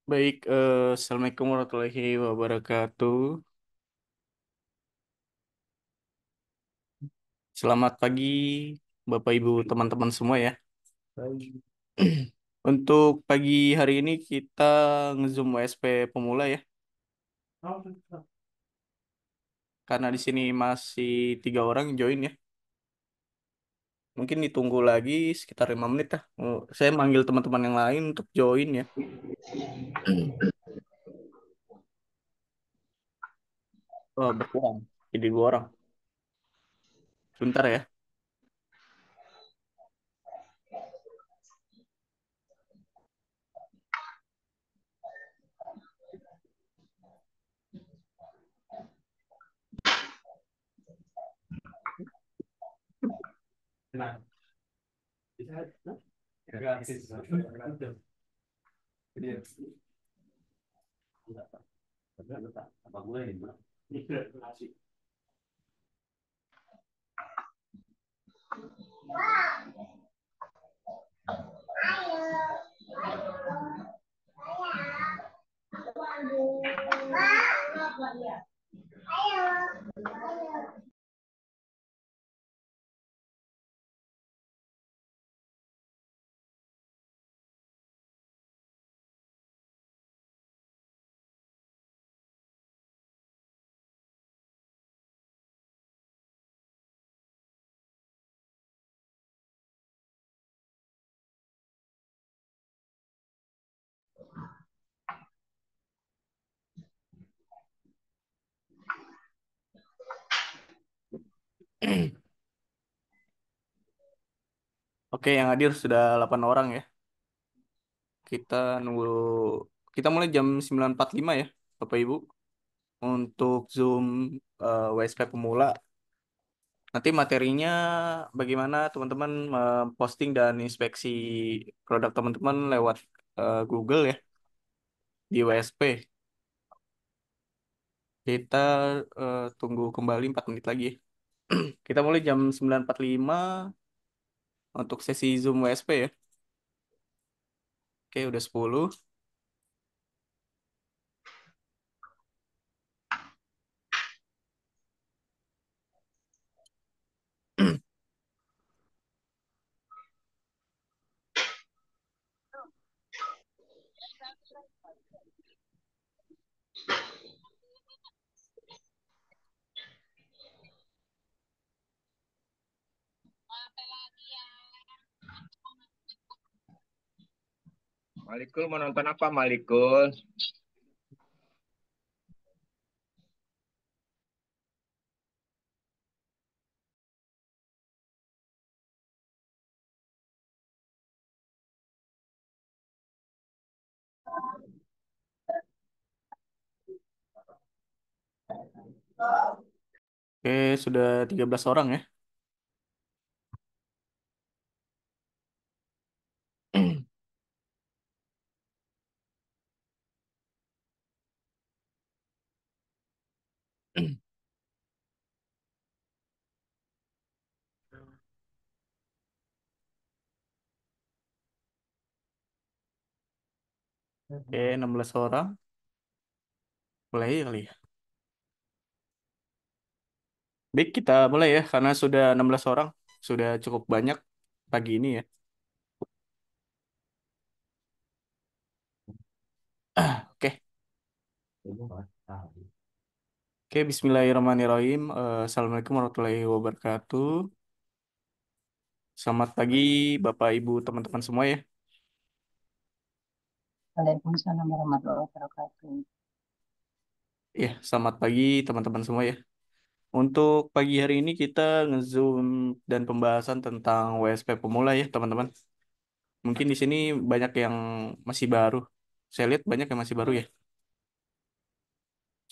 Baik, Assalamualaikum warahmatullahi wabarakatuh. Selamat pagi, Bapak Ibu teman-teman semua ya. Untuk pagi hari ini kita nge-zoom WSP pemula ya, karena di sini masih 3 orang yang join ya. Mungkin ditunggu lagi sekitar 5 menit lah. Saya manggil teman-teman yang lain untuk join ya. Oh, berkurang, jadi 2 orang. Sebentar ya. Nah, Oke, yang hadir sudah 8 orang ya. Kita nunggu, kita mulai jam 9.45 ya, Bapak Ibu. Untuk Zoom WSP pemula. Nanti materinya bagaimana teman-teman posting dan inspeksi produk teman-teman lewat Google ya di WSP. Kita tunggu kembali 4 menit lagi. Kita mulai jam 9.45 untuk sesi Zoom WSP ya. Oke, udah 10. Malikul mau nonton apa Malikul? Oke, sudah 13 orang ya. Oke, 16 orang. Mulai kali ya. Baik, kita mulai ya karena sudah 16 orang. Sudah cukup banyak pagi ini ya. Oke. Oke, Bismillahirrahmanirrahim. Assalamualaikum warahmatullahi wabarakatuh. Selamat pagi, Bapak, Ibu, teman-teman semua ya. Waalaikumsalam warahmatullahi wabarakatuh. Ya, selamat pagi, teman-teman semua ya. Untuk pagi hari ini kita nge-zoom dan pembahasan tentang WSP pemula ya, teman-teman. Mungkin di sini banyak yang masih baru. Saya lihat banyak yang masih baru ya.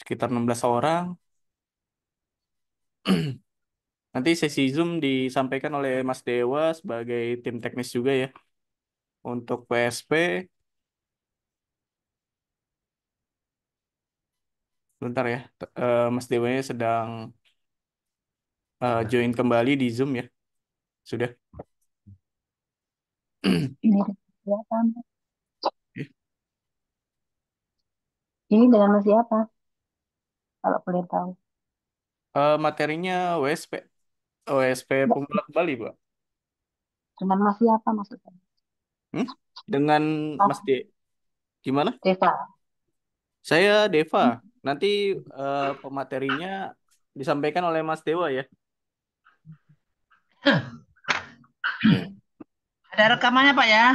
Sekitar 16 orang. Nanti sesi Zoom disampaikan oleh Mas Dewa sebagai tim teknis juga ya. Untuk PSP, bentar ya. Mas Dewanya sedang join kembali di Zoom ya. Sudah. Ini kelihatan. Ini dengan Mas siapa? Kalau boleh tahu. Materinya WSP, WSP Enggak, Pemula Bali, Pak. dengan Mas siapa maksudnya? Hmm? Dengan Mas Mas gimana? Deva. Saya Deva. Nanti pematerinya disampaikan oleh Mas Dewa ya. Ada rekamannya, Pak ya?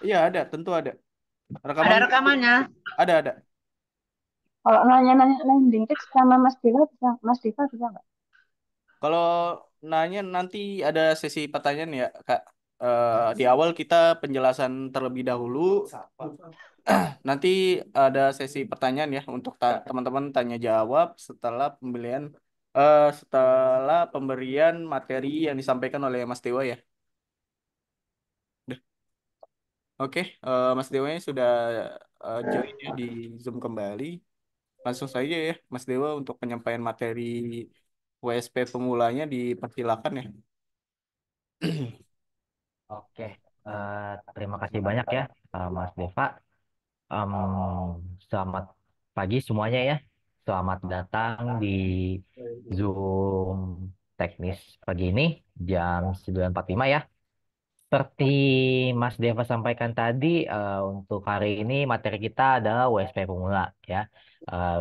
Iya ada, tentu ada. Ada Rekaman rekamannya. ada. Kalau nanya-nanya landing page sama Mas Deva bisa, Mas Deva bisa nggak? Kalau nanya nanti ada sesi pertanyaan ya, Kak. Di awal kita penjelasan terlebih dahulu. Nanti ada sesi pertanyaan ya untuk teman-teman tanya jawab setelah pemberian materi yang disampaikan oleh Mas Dewa ya. Udah. Oke, Mas Dewa sudah join ya di Zoom kembali. Langsung saja ya, Mas Dewa untuk penyampaian materi WSP pemulanya dipersilakan ya. Oke, terima kasih banyak ya, Mas Deva. Em, Selamat pagi semuanya ya. Selamat datang di Zoom teknis pagi ini jam 9.45 ya. Seperti Mas Deva sampaikan tadi, untuk hari ini materi kita adalah WSP pemula ya.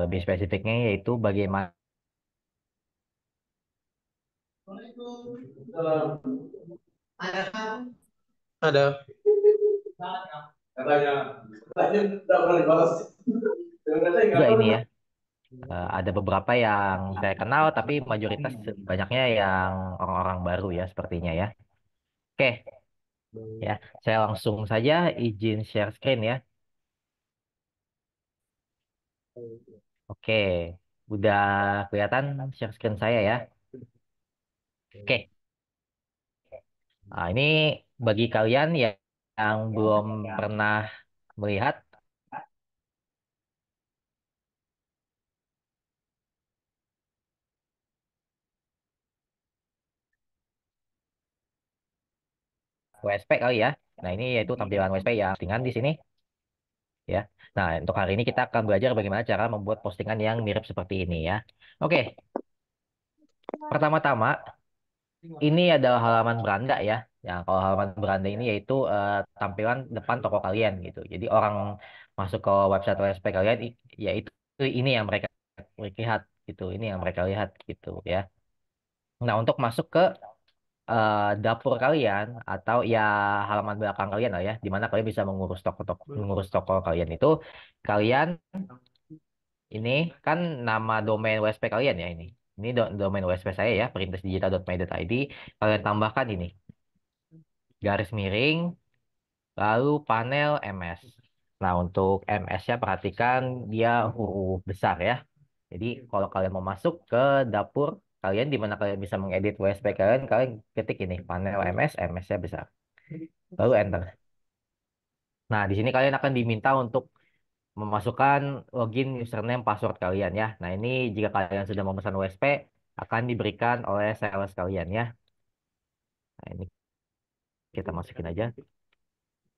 Lebih spesifiknya yaitu bagaimana Ada. juga ini ya. Ada beberapa yang saya kenal, tapi mayoritas banyaknya yang orang-orang baru ya sepertinya ya. Oke, ya, saya langsung saja izin share screen ya. Oke, udah kelihatan share screen saya ya. Oke, nah, ini bagi kalian yang belum pernah melihat WSP kali ya. Nah, ini yaitu tampilan WSP yang postingan di sini ya. Nah, untuk hari ini kita akan belajar bagaimana cara membuat postingan yang mirip seperti ini ya. Oke, pertama-tama ini adalah halaman beranda ya. Ya, kalau halaman beranda ini yaitu tampilan depan toko kalian gitu. Jadi orang masuk ke website WSP kalian, yaitu ini yang mereka lihat gitu. Ini yang mereka lihat gitu ya. Nah, untuk masuk ke dapur kalian atau ya halaman belakang kalian lah ya, di mana kalian bisa mengurus toko kalian itu, kalian ini kan nama domain WSP kalian ya ini. Ini domain WSP saya ya, perintesdigital.my.id. Kalian tambahkan ini garis miring, lalu panel MS. Nah, untuk MS-nya perhatikan dia huruf besar ya. Jadi kalau kalian mau masuk ke dapur kalian di mana kalian bisa mengedit WSP kalian, kalian ketik ini panel MS, MS-nya besar. Lalu enter. Nah, di sini kalian akan diminta untuk memasukkan login, username, password kalian ya. Nah, ini jika kalian sudah memesan WSP akan diberikan oleh sales kalian ya. Nah, ini kita masukin aja.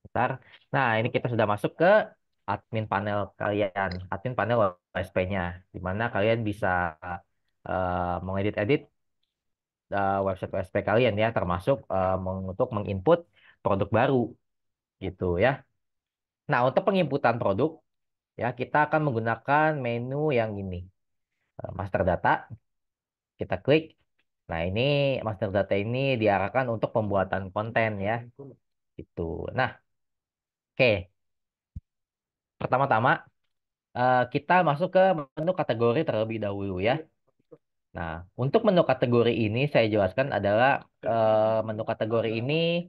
Bentar. Nah, ini kita sudah masuk ke admin panel kalian, admin panel WSP-nya, di mana kalian bisa mengedit-edit website WSP kalian ya, termasuk untuk menginput produk baru gitu ya. Nah, untuk penginputan produk ya kita akan menggunakan menu yang ini, master data. Kita klik. Nah, ini master data ini diarahkan untuk pembuatan konten ya, gitu. Nah, oke. Pertama-tama kita masuk ke menu kategori terlebih dahulu ya. Nah, untuk menu kategori ini saya jelaskan adalah menu kategori ini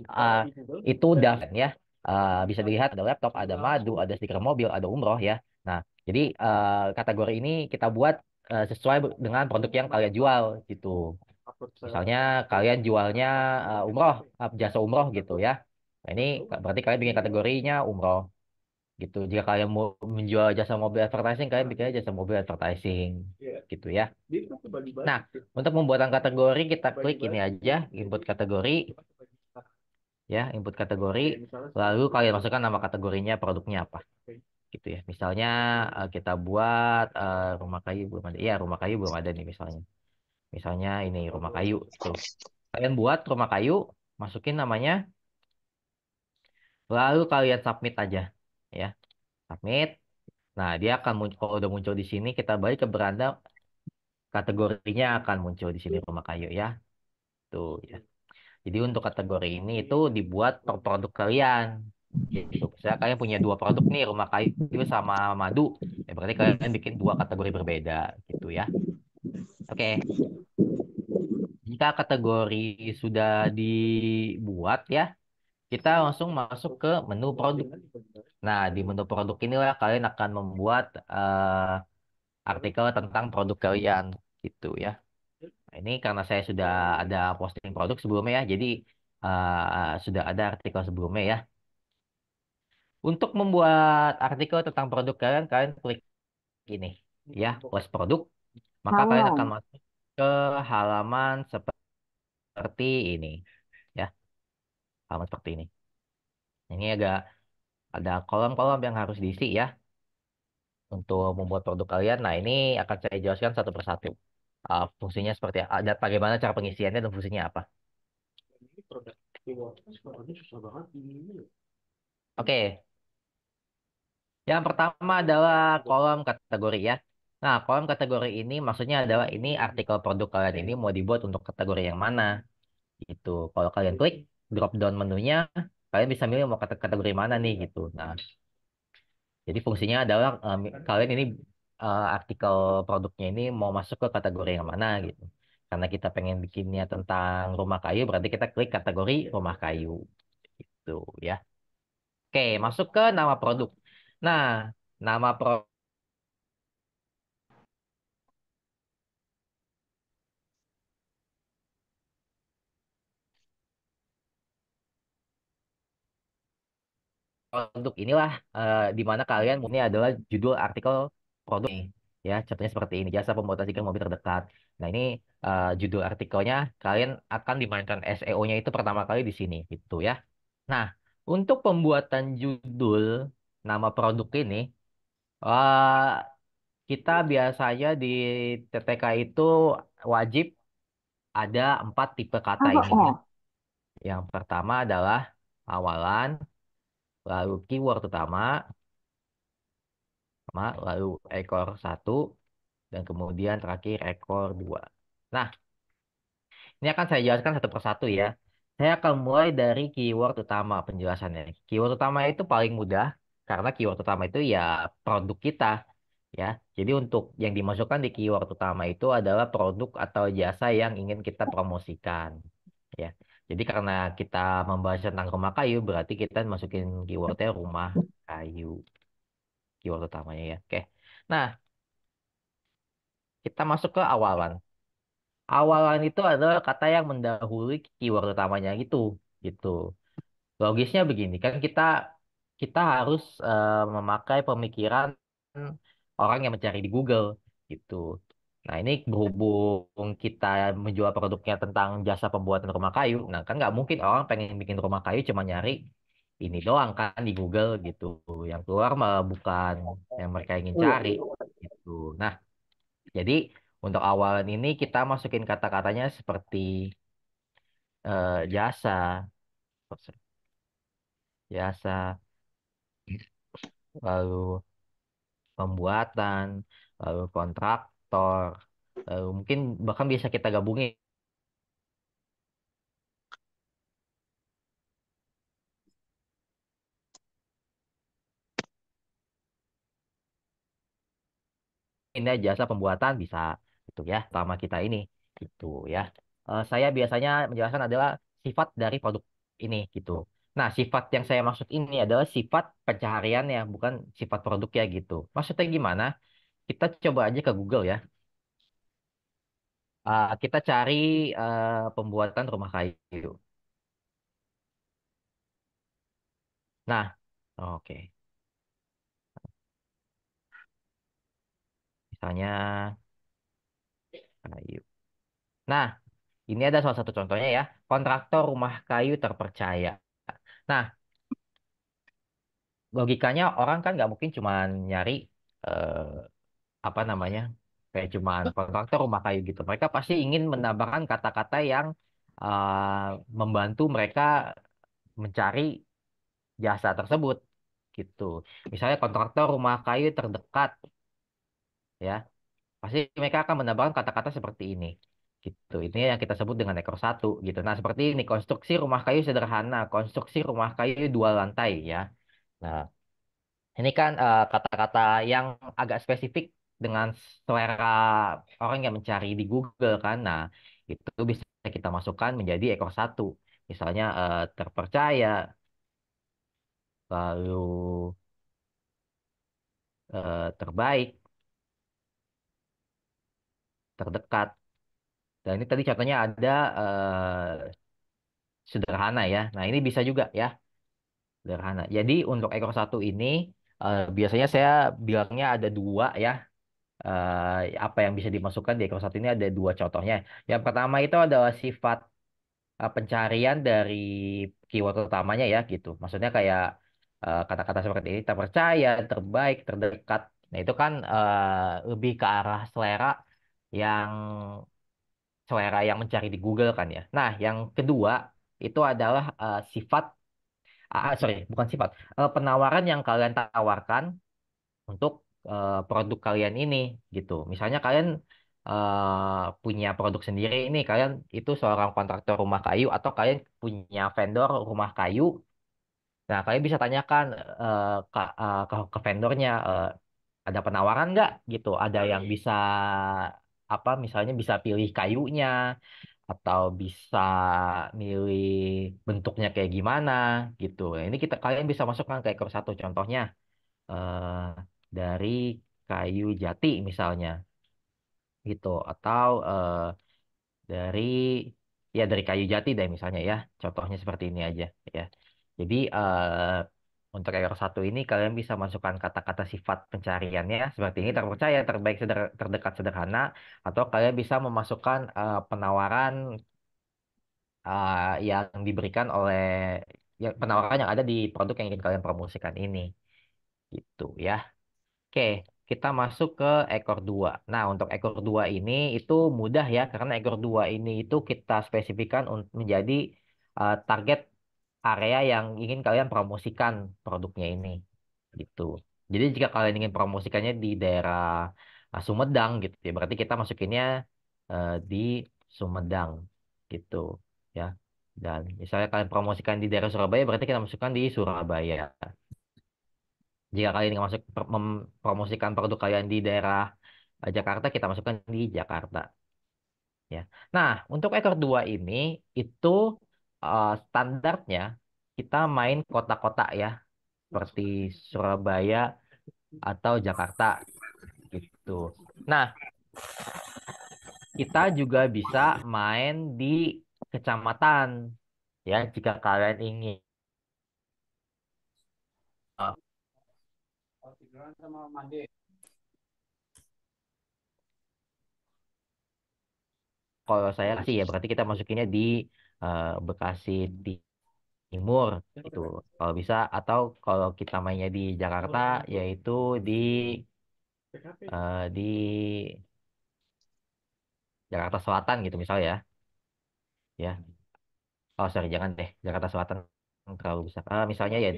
uh, itu daftar ya. Bisa dilihat ada laptop, ada madu, ada stiker mobil, ada umroh ya. Nah, jadi kategori ini kita buat sesuai dengan produk yang kalian jual gitu. Misalnya kalian jualnya umroh, jasa umroh gitu ya. Nah, ini berarti kalian bikin kategorinya umroh. gitu. Jika kalian mau menjual jasa mobil advertising, kalian bikin aja jasa mobil advertising gitu ya. Nah, untuk pembuatan kategori kita klik ini aja, input kategori ya, input kategori, lalu kalian masukkan nama kategorinya, produknya apa gitu ya. Misalnya kita buat rumah kayu belum ada. Iya, rumah kayu belum ada nih misalnya. Misalnya ini rumah kayu gitu. Kalian buat rumah kayu, masukin namanya, lalu kalian submit aja ya. Submit. Nah, dia akan muncul kalau udah muncul di sini, kita balik ke beranda, kategorinya akan muncul di sini rumah kayu ya. Tuh ya. Jadi untuk kategori ini itu dibuat per produk kalian. Gitu. Misalnya kalian punya dua produk nih, rumah kayu sama madu. Ya berarti kalian bikin dua kategori berbeda gitu ya. Oke. Jika kategori sudah dibuat ya, kita langsung masuk ke menu produk. Nah, di menu produk inilah kalian akan membuat artikel tentang produk kalian gitu ya. Nah, ini karena saya sudah ada posting produk sebelumnya ya, jadi sudah ada artikel sebelumnya ya. Untuk membuat artikel tentang produk kalian, kalian klik ini ya, plus produk, maka kalian akan Halaman. masuk ke halaman seperti ini ya, halaman seperti ini. Ini ada kolom-kolom yang harus diisi ya untuk membuat produk kalian. Nah, ini akan saya jelaskan satu persatu. Fungsinya seperti apa, dan bagaimana cara pengisiannya dan fungsinya apa. Oke, yang pertama adalah kolom kategori ya. Nah, kolom kategori ini maksudnya adalah ini artikel produk kalian ini mau dibuat untuk kategori yang mana gitu. Kalau kalian klik drop down menunya, kalian bisa milih mau kategori mana nih gitu. Nah, jadi fungsinya adalah kalian ini artikel produknya ini mau masuk ke kategori yang mana gitu. Karena kita pengen bikinnya tentang rumah kayu, berarti kita klik kategori rumah kayu gitu ya. Oke, masuk ke nama produk. Nah, nama produk inilah di mana kalian ini adalah judul artikel produk nih. Ya, contohnya seperti ini, jasa pembuatan stiker mobil terdekat. Nah, ini judul artikelnya kalian akan dimainkan SEO-nya itu pertama kali di sini gitu ya. Nah, untuk pembuatan judul nama produk ini eh, kita biasanya di TTK itu wajib ada 4 tipe kata ini ya. Masuknya. Yang pertama adalah awalan, lalu keyword utama, lalu ekor satu, dan kemudian terakhir ekor dua. Nah, ini akan saya jelaskan satu persatu ya. Saya akan mulai dari keyword utama penjelasannya. Keyword utama itu paling mudah karena keyword utama itu ya produk kita ya. Jadi untuk yang dimasukkan di keyword utama itu adalah produk atau jasa yang ingin kita promosikan ya. Jadi karena kita membahas tentang rumah kayu berarti kita masukin keywordnya rumah kayu, keyword utamanya ya. Oke. Nah, kita masuk ke awalan. Awalan itu adalah kata yang mendahului keyword utamanya gitu, gitu. Logisnya begini, kan kita harus memakai pemikiran orang yang mencari di Google gitu. Nah, ini berhubung kita menjual produknya tentang jasa pembuatan rumah kayu, nah kan nggak mungkin orang pengen bikin rumah kayu cuma nyari ini doang kan di Google gitu. Yang keluar malah bukan yang mereka ingin cari gitu. Nah, jadi untuk awalan ini kita masukin kata-katanya seperti jasa, jasa, lalu pembuatan, lalu kontraktor, lalu mungkin bahkan bisa kita gabungin ya jasa pembuatan bisa gitu ya, sama kita ini gitu ya. Saya biasanya menjelaskan adalah sifat dari produk ini gitu. Nah, sifat yang saya maksud ini adalah sifat pencahariannya, bukan sifat produknya gitu. Maksudnya gimana? Kita coba aja ke Google ya. Kita cari pembuatan rumah kayu. Nah, oke. Misalnya kayu. Nah, ini ada salah satu contohnya ya. Kontraktor rumah kayu terpercaya. Nah, logikanya orang kan nggak mungkin cuma nyari eh, apa namanya kayak cuman kontraktor rumah kayu gitu. Mereka pasti ingin menambahkan kata-kata yang membantu mereka mencari jasa tersebut gitu. Misalnya kontraktor rumah kayu terdekat ya, pasti mereka akan menambahkan kata-kata seperti ini. Gitu. Ini yang kita sebut dengan ekor satu gitu. Nah, seperti ini konstruksi rumah kayu sederhana, konstruksi rumah kayu dua lantai ya. Nah, ini kan kata-kata yang agak spesifik dengan selera orang yang mencari di Google kan. Nah, itu bisa kita masukkan menjadi ekor satu. Misalnya terpercaya, lalu terbaik, terdekat. Dan ini tadi contohnya ada sederhana ya. Nah, ini bisa juga ya, sederhana. Jadi untuk ekor satu ini biasanya saya bilangnya ada dua ya. Apa yang bisa dimasukkan di ekor satu ini ada dua contohnya. Yang pertama itu adalah sifat pencarian dari keyword utamanya ya gitu. Maksudnya kayak kata-kata seperti ini terpercaya, terbaik, terdekat. Nah itu kan lebih ke arah yang selera yang mencari di Google kan ya. Nah yang kedua itu adalah sifat, sorry bukan sifat, penawaran yang kalian tawarkan untuk produk kalian ini gitu. Misalnya kalian punya produk sendiri ini, kalian itu seorang kontraktor rumah kayu atau kalian punya vendor rumah kayu. Nah, kalian bisa tanyakan ke vendornya ada penawaran nggak gitu. Ada yang bisa apa misalnya bisa pilih kayunya atau bisa milih bentuknya kayak gimana gitu. Nah, ini kalian bisa masukkan ke ekor satu contohnya eh, dari kayu jati misalnya gitu atau dari dari kayu jati deh misalnya ya contohnya seperti ini aja ya jadi untuk ekor satu ini kalian bisa masukkan kata-kata sifat pencariannya seperti ini terpercaya terbaik terdekat sederhana atau kalian bisa memasukkan penawaran yang diberikan oleh ya, penawaran yang ada di produk yang ingin kalian promosikan ini gitu ya. Oke, kita masuk ke ekor dua. Nah, untuk ekor dua ini itu mudah ya, karena ekor dua ini itu kita spesifikkan untuk menjadi target area yang ingin kalian promosikan produknya ini, gitu. Jadi jika kalian ingin promosikannya di daerah Sumedang, gitu ya, berarti kita masukinnya di Sumedang, gitu, ya. Dan misalnya kalian promosikan di daerah Surabaya, berarti kita masukkan di Surabaya. Jika kalian ingin mempromosikan produk kalian di daerah Jakarta, kita masukkan di Jakarta. Ya. Nah, untuk ekor dua ini itu standarnya kita main kota-kota ya, seperti Surabaya atau Jakarta gitu. Nah, kita juga bisa main di kecamatan ya, jika kalian ingin. Eh, Kalau saya sih ya, berarti kita masukinnya di Bekasi Timur itu kalau bisa atau kalau kita mainnya di Jakarta yaitu di Jakarta Selatan gitu misalnya ya oh sorry jangan deh Jakarta Selatan terlalu besar misalnya ya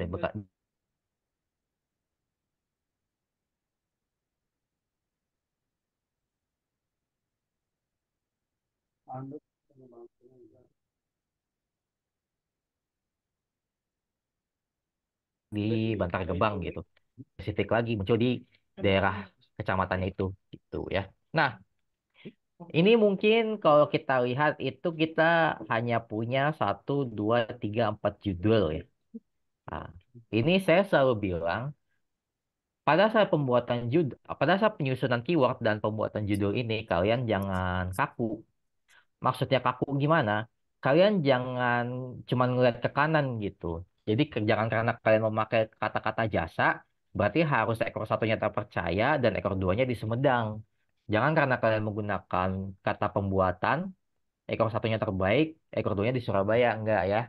di Bantar Gebang gitu spesifik lagi muncul di daerah kecamatannya itu gitu ya. Nah ini mungkin kalau kita lihat itu kita hanya punya satu dua tiga empat judul ya. Nah, ini saya selalu bilang pada saat penyusunan keyword dan pembuatan judul ini, kalian jangan kaku. Maksudnya kaku gimana? Kalian jangan cuma ngeliat ke kanan gitu. Jadi jangan karena kalian memakai kata-kata jasa, berarti harus ekor satunya terpercaya dan ekor duanya di Sumedang. Jangan karena kalian menggunakan kata pembuatan, ekor satunya terbaik, ekor duanya di Surabaya. Enggak ya.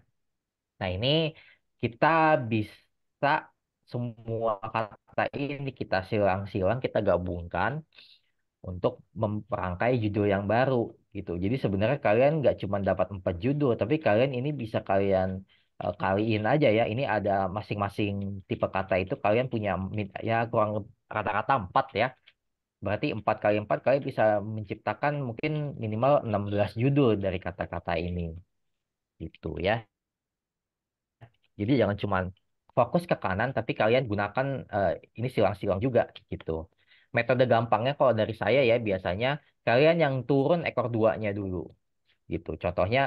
Nah, ini kita bisa semua kata ini kita silang-silang, kita gabungkan untuk memperangkai judul yang baru gitu. Jadi sebenarnya kalian nggak cuma dapat 4 judul, tapi kalian ini bisa kalian kaliin aja ya. Ini ada masing-masing tipe kata itu kalian punya ya kurang rata-rata 4 ya. Berarti 4 kali 4 kalian bisa menciptakan mungkin minimal 16 judul dari kata-kata ini gitu ya. Jadi jangan cuma fokus ke kanan, tapi kalian gunakan ini silang-silang juga gitu. Metode gampangnya kalau dari saya ya biasanya kalian yang turun ekor duanya dulu gitu. Contohnya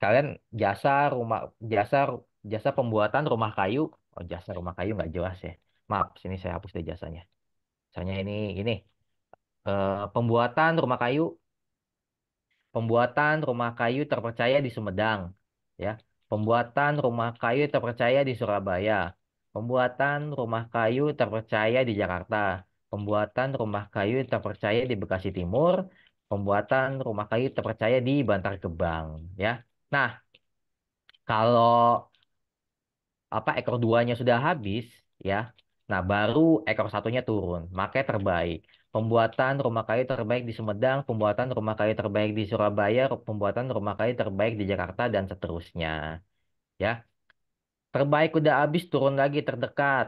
kalian jasa rumah jasa jasa pembuatan rumah kayu. Oh, jasa rumah kayu nggak jelas ya. Maaf, sini saya hapus deh jasanya. Misalnya ini pembuatan rumah kayu. Pembuatan rumah kayu terpercaya di Sumedang, ya. Pembuatan rumah kayu terpercaya di Surabaya. Pembuatan rumah kayu terpercaya di Jakarta. Pembuatan rumah kayu terpercaya di Bekasi Timur. Pembuatan rumah kayu terpercaya di Bantar Gebang, ya. Nah, kalau apa ekor duanya sudah habis, ya. Nah, baru ekor satunya turun, makanya terbaik. Pembuatan rumah kayu terbaik di Sumedang, pembuatan rumah kayu terbaik di Surabaya, pembuatan rumah kayu terbaik di Jakarta dan seterusnya. Ya, terbaik udah habis, turun lagi terdekat.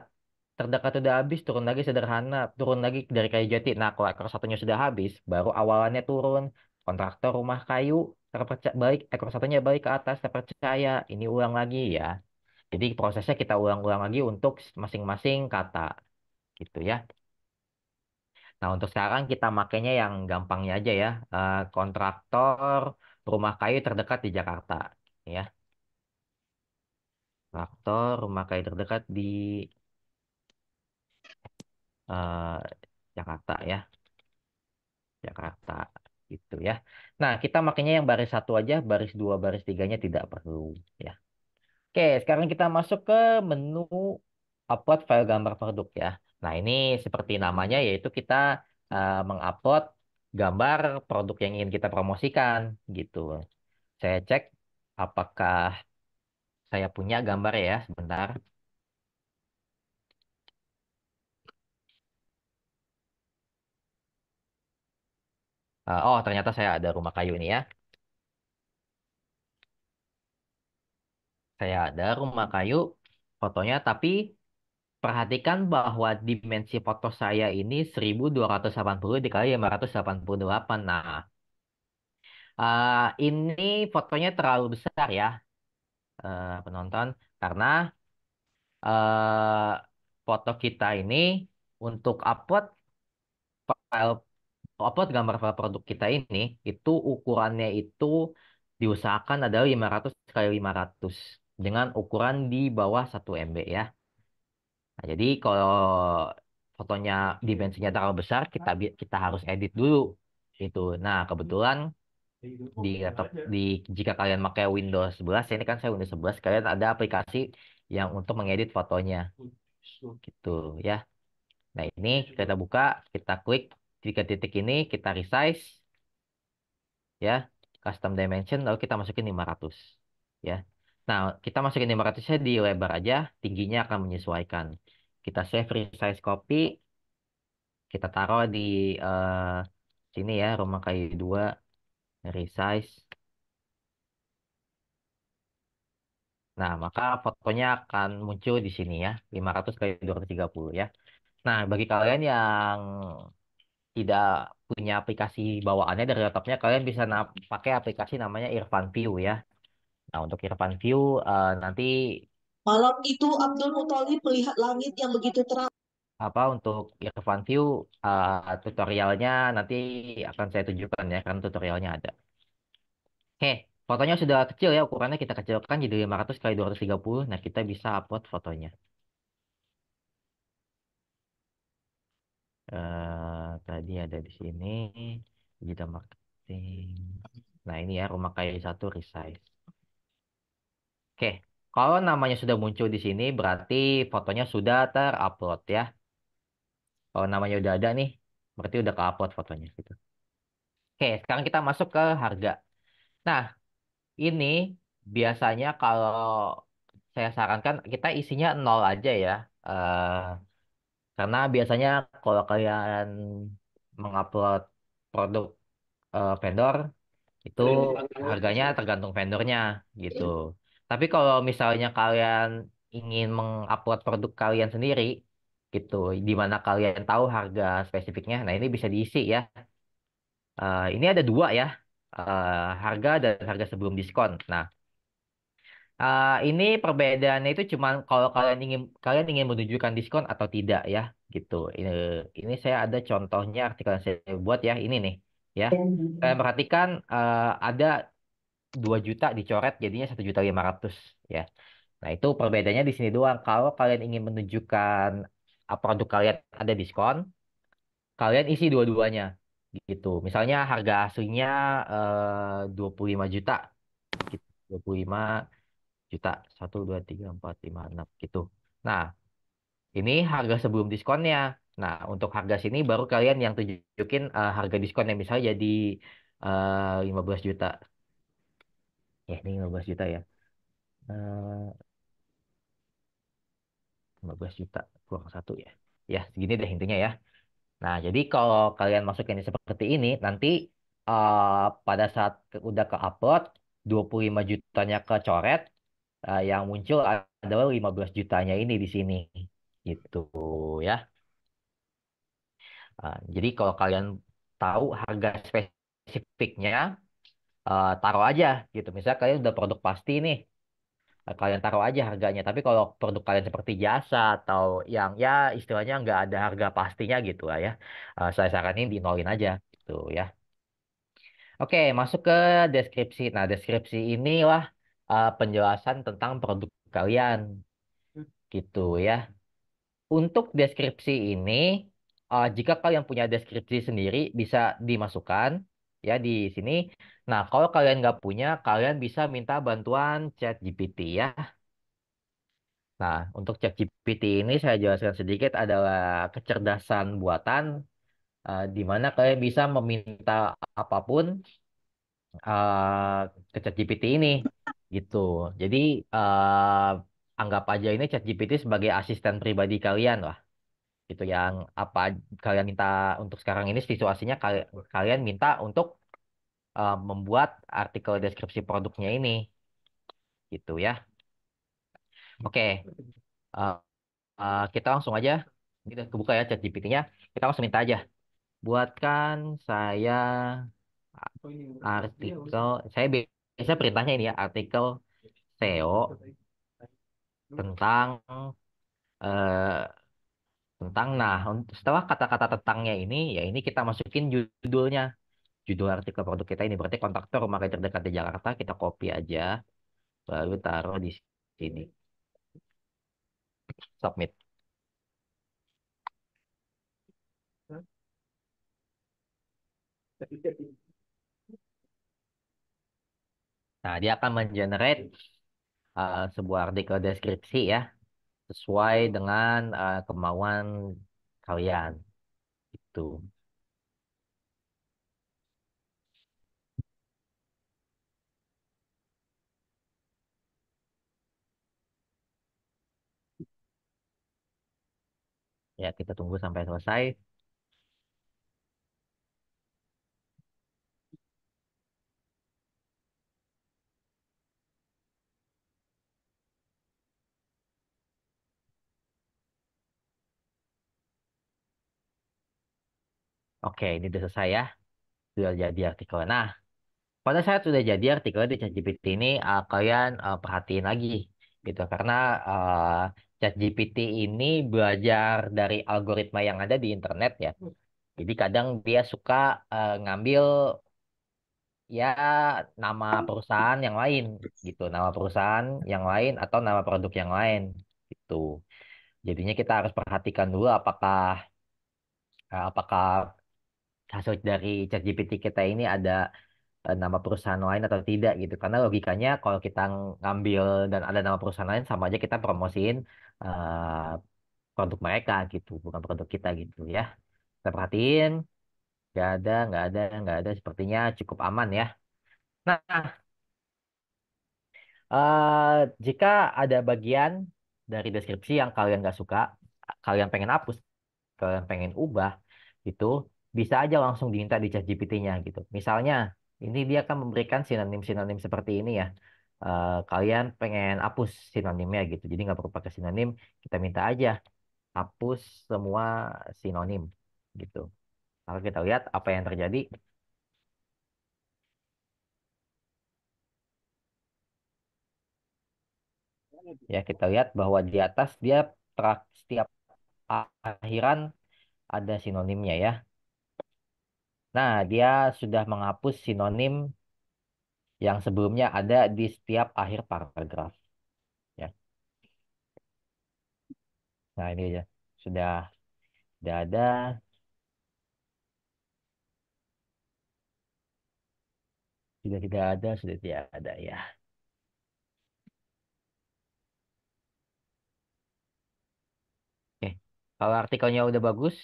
Terdekat udah habis, turun lagi sederhana, turun lagi dari kayu jati. Nah, kalau ekor satunya sudah habis, baru awalannya turun. Kontraktor rumah kayu terpercaya balik, ekor satunya balik ke atas terpercaya. Ini ulang lagi ya. Jadi prosesnya kita ulang-ulang lagi untuk masing-masing kata gitu ya. Nah, untuk sekarang kita makainya yang gampangnya aja ya. Kontraktor rumah kayu terdekat di Jakarta ya. Kontraktor rumah kayu terdekat di eh, Jakarta ya. Jakarta gitu ya. Nah, kita makainya yang baris satu aja, baris dua, baris tiganya tidak perlu ya. Oke, sekarang kita masuk ke menu upload file gambar produk ya. Nah, ini seperti namanya yaitu kita mengupload gambar produk yang ingin kita promosikan gitu. Saya cek apakah saya punya gambar ya, sebentar. Oh, ternyata saya ada rumah kayu ini ya. Saya ada rumah kayu fotonya, tapi perhatikan bahwa dimensi foto saya ini 1280 dikali 588. Nah, ini fotonya terlalu besar ya, penonton, karena eh, foto kita ini untuk file upload gambar file produk kita ini itu ukurannya itu diusahakan adalah 500 kali 500 dengan ukuran di bawah 1 MB ya. Nah, jadi kalau fotonya dimensinya terlalu besar, kita harus edit dulu itu. Nah, kebetulan di laptop jika kalian pakai Windows 11, ini kan saya Windows 11, kalian ada aplikasi yang untuk mengedit fotonya gitu ya. Nah, ini kita buka, kita klik 3 titik ini, kita resize ya, custom dimension, lalu kita masukin 500 ya. Nah, kita masukin 500-nya di lebar aja, tingginya akan menyesuaikan. Kita save resize copy, kita taruh di eh, sini ya, rumah kayu 2 resize. Nah, maka fotonya akan muncul di sini ya, 500 kali 230 ya. Nah, bagi kalian yang tidak punya aplikasi bawaannya dari laptopnya, kalian bisa pakai aplikasi namanya Irfan View ya. Nah, untuk Irfan View nanti Malam itu Abdul Muthalib melihat langit yang begitu terang. apa untuk Irfan View tutorialnya nanti akan saya tunjukkan ya, karena tutorialnya ada. Oke, fotonya sudah kecil ya, ukurannya kita kecilkan jadi 500 kali 230. Nah, kita bisa upload fotonya. Tadi ada di sini digital marketing. Nah, ini ya rumah kayu satu resize. Oke, kalau namanya sudah muncul di sini berarti fotonya sudah terupload ya. Kalau namanya udah ada nih, Berarti udah ke-upload fotonya gitu. Oke, sekarang kita masuk ke harga. Nah, ini biasanya kalau saya sarankan kita isinya nol aja ya. Eh, karena biasanya kalau kalian mengupload produk vendor itu harganya tergantung vendornya gitu. Tapi kalau misalnya kalian ingin mengupload produk kalian sendiri gitu, di mana kalian tahu harga spesifiknya, nah ini bisa diisi ya. Ini ada dua ya, harga dan harga sebelum diskon. Nah, ini perbedaannya itu cuma kalau kalian ingin menunjukkan diskon atau tidak ya, gitu. Ini saya ada contohnya artikel yang saya buat ya, ini nih ya. Kalian perhatikan ada 2 juta dicoret jadinya 1.500.000 ya. Nah, itu perbedaannya di sini doang. Kalau kalian ingin menunjukkan produk kalian ada diskon, kalian isi dua-duanya gitu. Misalnya harga aslinya 25 juta gitu. 25 juta. 1, 2, 3, 4, 5, 6 gitu. Nah, ini harga sebelum diskonnya. Nah, untuk harga sini baru kalian yang tunjukin harga diskonnya misalnya jadi 15 juta. Ya, ini 15 juta ya. Eh, 15 juta kurang satu ya. Ya, segini deh intinya ya. Nah, jadi kalau kalian masukin seperti ini, nanti pada saat udah ke-upload, 25 jutanya kecoret, yang muncul adalah 15 jutanya ini di sini. Gitu ya. Jadi kalau kalian tahu harga spesifiknya, taruh aja gitu. Misalnya kalian udah produk pasti nih, kalian taruh aja harganya. Tapi kalau produk kalian seperti jasa atau yang ya istilahnya nggak ada harga pastinya gitu lah ya, saya saranin di nolin aja gitu ya. Oke, masuk ke deskripsi. Nah, deskripsi inilah penjelasan tentang produk kalian gitu ya. Untuk deskripsi ini, jika kalian punya deskripsi sendiri bisa dimasukkan ya di sini. Nah, kalau kalian nggak punya, kalian bisa minta bantuan ChatGPT ya. Nah, untuk ChatGPT ini saya jelaskan sedikit adalah kecerdasan buatan di mana kalian bisa meminta apapun ke ChatGPT ini gitu. Jadi anggap aja ini ChatGPT sebagai asisten pribadi kalian lah. Gitu yang apa kalian minta untuk sekarang ini situasinya kalian minta untuk membuat artikel deskripsi produknya ini gitu ya. Oke, eh, kita langsung aja kita kebuka ya ChatGPT-nya. Kita langsung minta aja buatkan saya artikel. Saya biasa perintahnya ini ya artikel SEO tentang eh, nah setelah kata-kata tentangnya ini ya ini kita masukin judulnya. Judul artikel produk kita ini berarti kontraktor rumah kredit terdekat di Jakarta kita copy aja lalu taruh di sini submit. Nah, dia akan mengenerate sebuah artikel deskripsi ya sesuai dengan kemauan kalian itu. Ya, kita tunggu sampai selesai. Oke, ini udah selesai ya. Sudah jadi artikel. Nah, pada saat sudah jadi artikel di ChatGPT ini, kalian perhatiin lagi gitu karena ChatGPT ini belajar dari algoritma yang ada di internet ya. Jadi kadang dia suka ngambil ya nama perusahaan yang lain gitu, nama perusahaan yang lain atau nama produk yang lain gitu. Jadinya kita harus perhatikan dulu apakah hasil dari ChatGPT kita ini ada nama perusahaan lain atau tidak gitu. Karena logikanya kalau kita ngambil dan ada nama perusahaan lain sama aja kita promosiin produk mereka gitu, bukan produk kita gitu ya. Kita perhatiin, nggak ada. Sepertinya cukup aman ya. Nah, jika ada bagian dari deskripsi yang kalian nggak suka, kalian pengen hapus, kalian pengen ubah, itu bisa aja langsung diminta di ChatGPT-nya gitu. Misalnya, ini dia akan memberikan sinonim-sinonim seperti ini ya. Kalian pengen hapus sinonimnya gitu. Jadi nggak perlu pakai sinonim, kita minta aja hapus semua sinonim gitu. Lalu kita lihat apa yang terjadi. Ya, kita lihat bahwa di atas dia setiap akhiran ada sinonimnya ya. Nah, dia sudah menghapus sinonim yang sebelumnya ada di setiap akhir paragraf ya. Nah, ini aja. Sudah sudah ada, sudah tidak ada, sudah tidak ada ya. Oke. Kalau artikelnya udah bagus,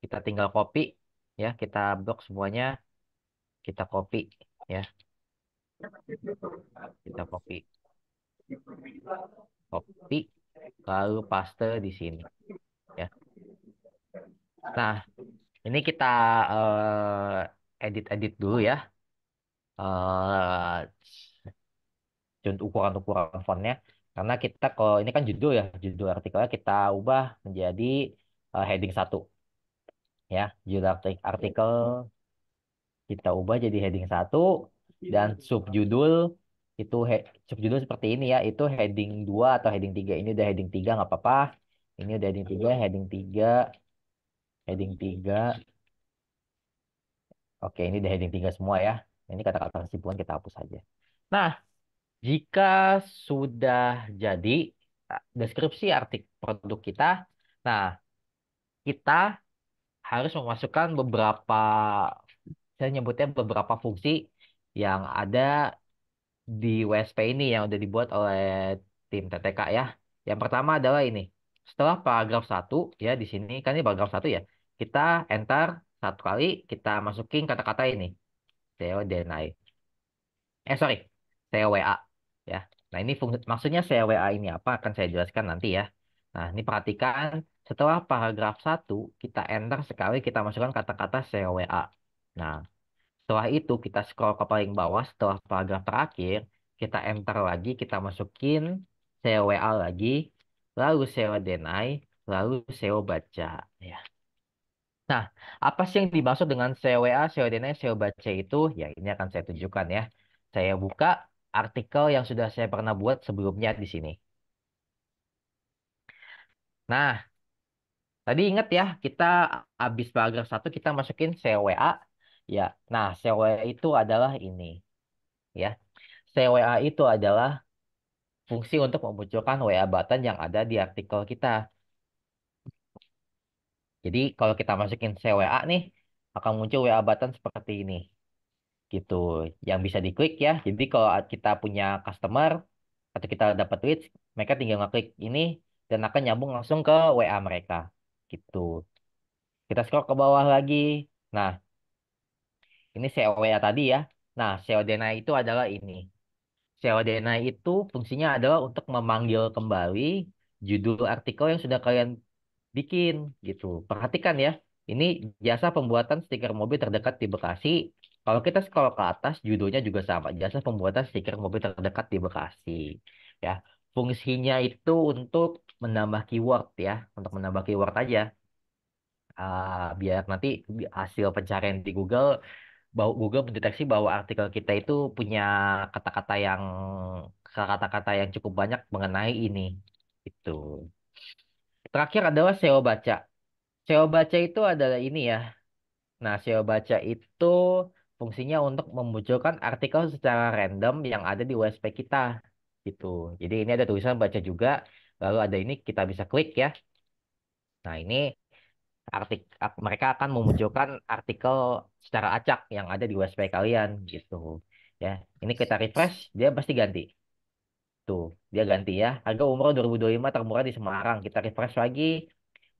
kita tinggal copy ya, kita blok semuanya, kita copy ya, kita copy, copy lalu paste di sini ya. Nah, ini kita edit-edit dulu ya. eh Contoh ukuran-ukuran fontnya. Karena kita kalau ini kan judul ya, judul artikelnya kita ubah menjadi heading 1 ya. Judul artikel kita ubah jadi heading 1 dan subjudul itu subjudul seperti ini ya, itu heading 2 atau heading 3. Ini udah heading 3 nggak apa-apa. Ini udah heading 3, heading 3, heading 3. Oke, ini udah heading 3 semua ya. Ini kata-kata kesimpulan kita hapus aja. Nah, jika sudah jadi deskripsi artikel produk kita, nah kita harus memasukkan beberapa, saya nyebutnya beberapa fungsi yang ada di WSP ini yang udah dibuat oleh tim TTK ya. Yang pertama adalah ini. Setelah paragraf 1 ya di sini kan ini paragraf 1 ya. Kita enter satu kali, kita masukin kata-kata ini. Theo deny. Sorry, CWA ya. Nah, ini maksudnya CWA ini apa akan saya jelaskan nanti ya. Nah, ini perhatikan setelah paragraf 1 kita enter sekali kita masukkan kata-kata CWA. Nah, setelah itu kita scroll ke paling bawah setelah paragraf terakhir, kita enter lagi, kita masukin CWA lagi, lalu SEO deny, lalu SEO baca ya. Nah, apa sih yang dimaksud dengan CWA, SEO deny, SEO baca itu? Ya, ini akan saya tunjukkan ya. Saya buka artikel yang sudah saya pernah buat sebelumnya di sini. Nah, tadi ingat ya, kita habis paragraf 1 kita masukin CWA. Ya, nah CWA itu adalah ini ya. CWA itu adalah fungsi untuk memunculkan WA button yang ada di artikel kita. Jadi kalau kita masukin CWA nih, akan muncul WA button seperti ini. Gitu. Yang bisa diklik ya. Jadi kalau kita punya customer atau kita dapat leads, mereka tinggal ngeklik ini dan akan nyambung langsung ke WA mereka. Gitu. Kita scroll ke bawah lagi. Nah, ini SEO WA tadi ya. Nah, SEO deny itu adalah ini. SEO deny itu fungsinya adalah untuk memanggil kembali judul artikel yang sudah kalian bikin gitu. Perhatikan ya, ini jasa pembuatan stiker mobil terdekat di Bekasi. Kalau kita scroll ke atas, judulnya juga sama. Jasa pembuatan stiker mobil terdekat di Bekasi. Ya, fungsinya itu untuk menambah keyword ya, untuk menambah keyword aja. Biar nanti hasil pencarian di Google, Google mendeteksi bahwa artikel kita itu punya kata-kata yang kata-kata yang cukup banyak mengenai ini. Itu. Terakhir adalah SEO baca. SEO baca itu adalah ini ya. Nah, SEO baca itu fungsinya untuk memunculkan artikel secara random yang ada di WSP kita. Gitu. Jadi ini ada tulisan baca juga. Lalu ada ini kita bisa klik ya. Nah, ini mereka akan memunculkan artikel secara acak yang ada di WSP kalian gitu. Ya, ini kita refresh, dia pasti ganti. Tuh, dia ganti ya. Harga umroh 2025 termurah di Semarang. Kita refresh lagi.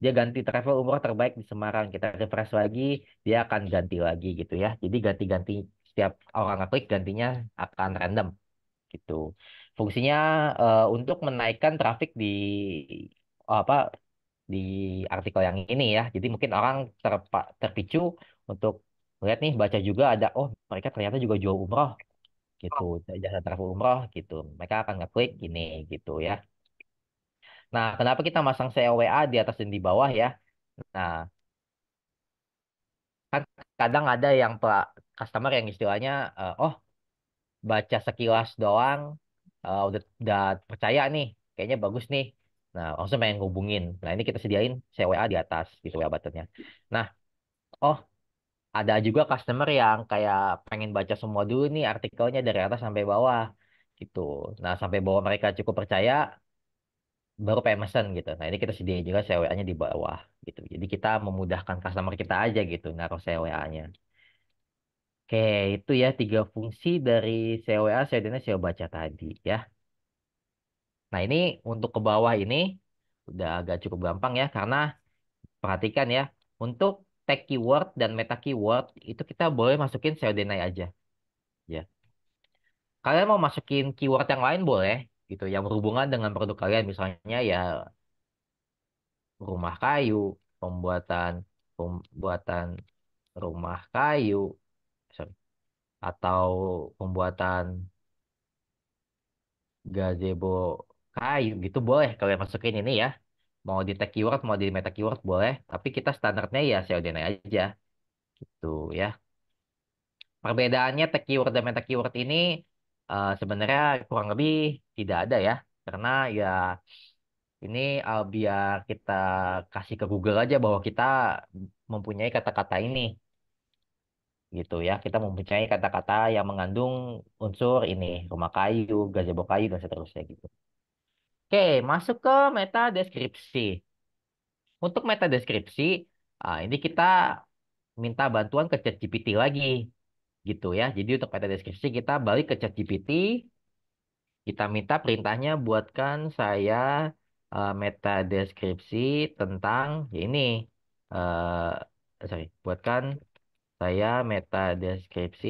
dia ganti travel umroh terbaik di Semarang. Kita refresh lagi, dia akan ganti lagi gitu ya. Jadi ganti-ganti setiap orang ngeklik gantinya akan random gitu. Fungsinya untuk menaikkan traffic di apa di artikel yang ini ya. Jadi mungkin orang terpicu untuk melihat nih baca juga ada oh mereka ternyata juga jual umroh gitu, jasa travel umroh gitu. Mereka akan ngeklik gini gitu ya. Nah, kenapa kita masang CLWA di atas dan di bawah ya? Nah, kan kadang ada yang customer yang istilahnya oh baca sekilas doang udah percaya nih, kayaknya bagus nih. Nah, langsung pengen ngubungin. Nah, ini kita sediain CWA di atas gitu ya buttonnya. Nah, oh ada juga customer yang kayak pengen baca semua dulu nih artikelnya dari atas sampai bawah gitu. Nah, sampai bawah mereka cukup percaya baru pengen mesen gitu. Nah, ini kita sediain juga CWA-nya di bawah gitu. Jadi kita memudahkan customer kita aja gitu naruh CWA-nya. Oke, itu ya tiga fungsi dari CWA, CODNA, SEO baca tadi ya. Nah, ini untuk ke bawah ini udah agak cukup gampang ya karena perhatikan ya, untuk tag keyword dan meta keyword itu kita boleh masukin SEO deny aja ya. Kalian mau masukin keyword yang lain boleh gitu yang berhubungan dengan produk kalian misalnya ya rumah kayu, pembuatan pembuatan rumah kayu, sorry, atau pembuatan gazebo kayu gitu boleh kalian masukin ini ya. Mau di tag keyword, mau di meta keyword boleh, tapi kita standarnya ya CODNA aja gitu ya. Perbedaannya tag keyword dan meta keyword ini sebenarnya kurang lebih tidak ada ya. Karena ya ini biar kita kasih ke Google aja bahwa kita mempunyai kata-kata ini gitu ya. Kita mempunyai kata-kata yang mengandung unsur ini, rumah kayu, gazebo kayu dan seterusnya gitu. Oke, masuk ke meta deskripsi. Untuk meta deskripsi, ini kita minta bantuan ke ChatGPT lagi gitu ya. Jadi untuk meta deskripsi kita balik ke ChatGPT, kita minta perintahnya buatkan saya meta deskripsi tentang ya ini buatkan saya meta deskripsi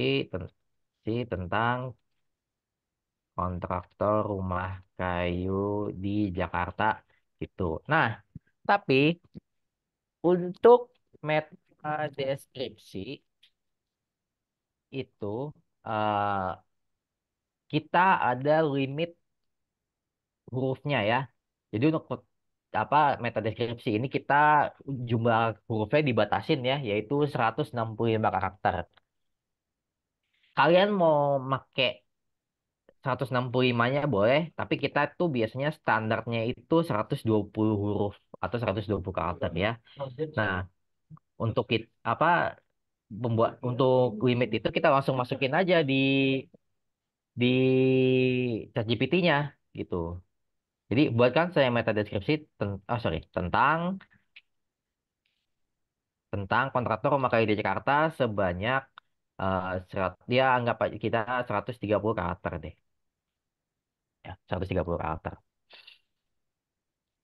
tentang kontraktor rumah kayu di Jakarta gitu. Nah, tapi untuk meta deskripsi itu eh, kita ada limit hurufnya ya. Jadi untuk apa meta deskripsi ini kita jumlah hurufnya dibatasin ya, yaitu 165 karakter. Kalian mau make 165-nya boleh, tapi kita tuh biasanya standarnya itu 120 huruf atau 120 karakter ya. Nah, untuk apa membuat untuk limit itu kita langsung masukin aja di ChatGPT-nya gitu. Jadi buatkan saya meta deskripsi tentang kontraktor rumah kayu di Jakarta sebanyak dia anggap aja kita 130 karakter deh. Ya, 130 karakter.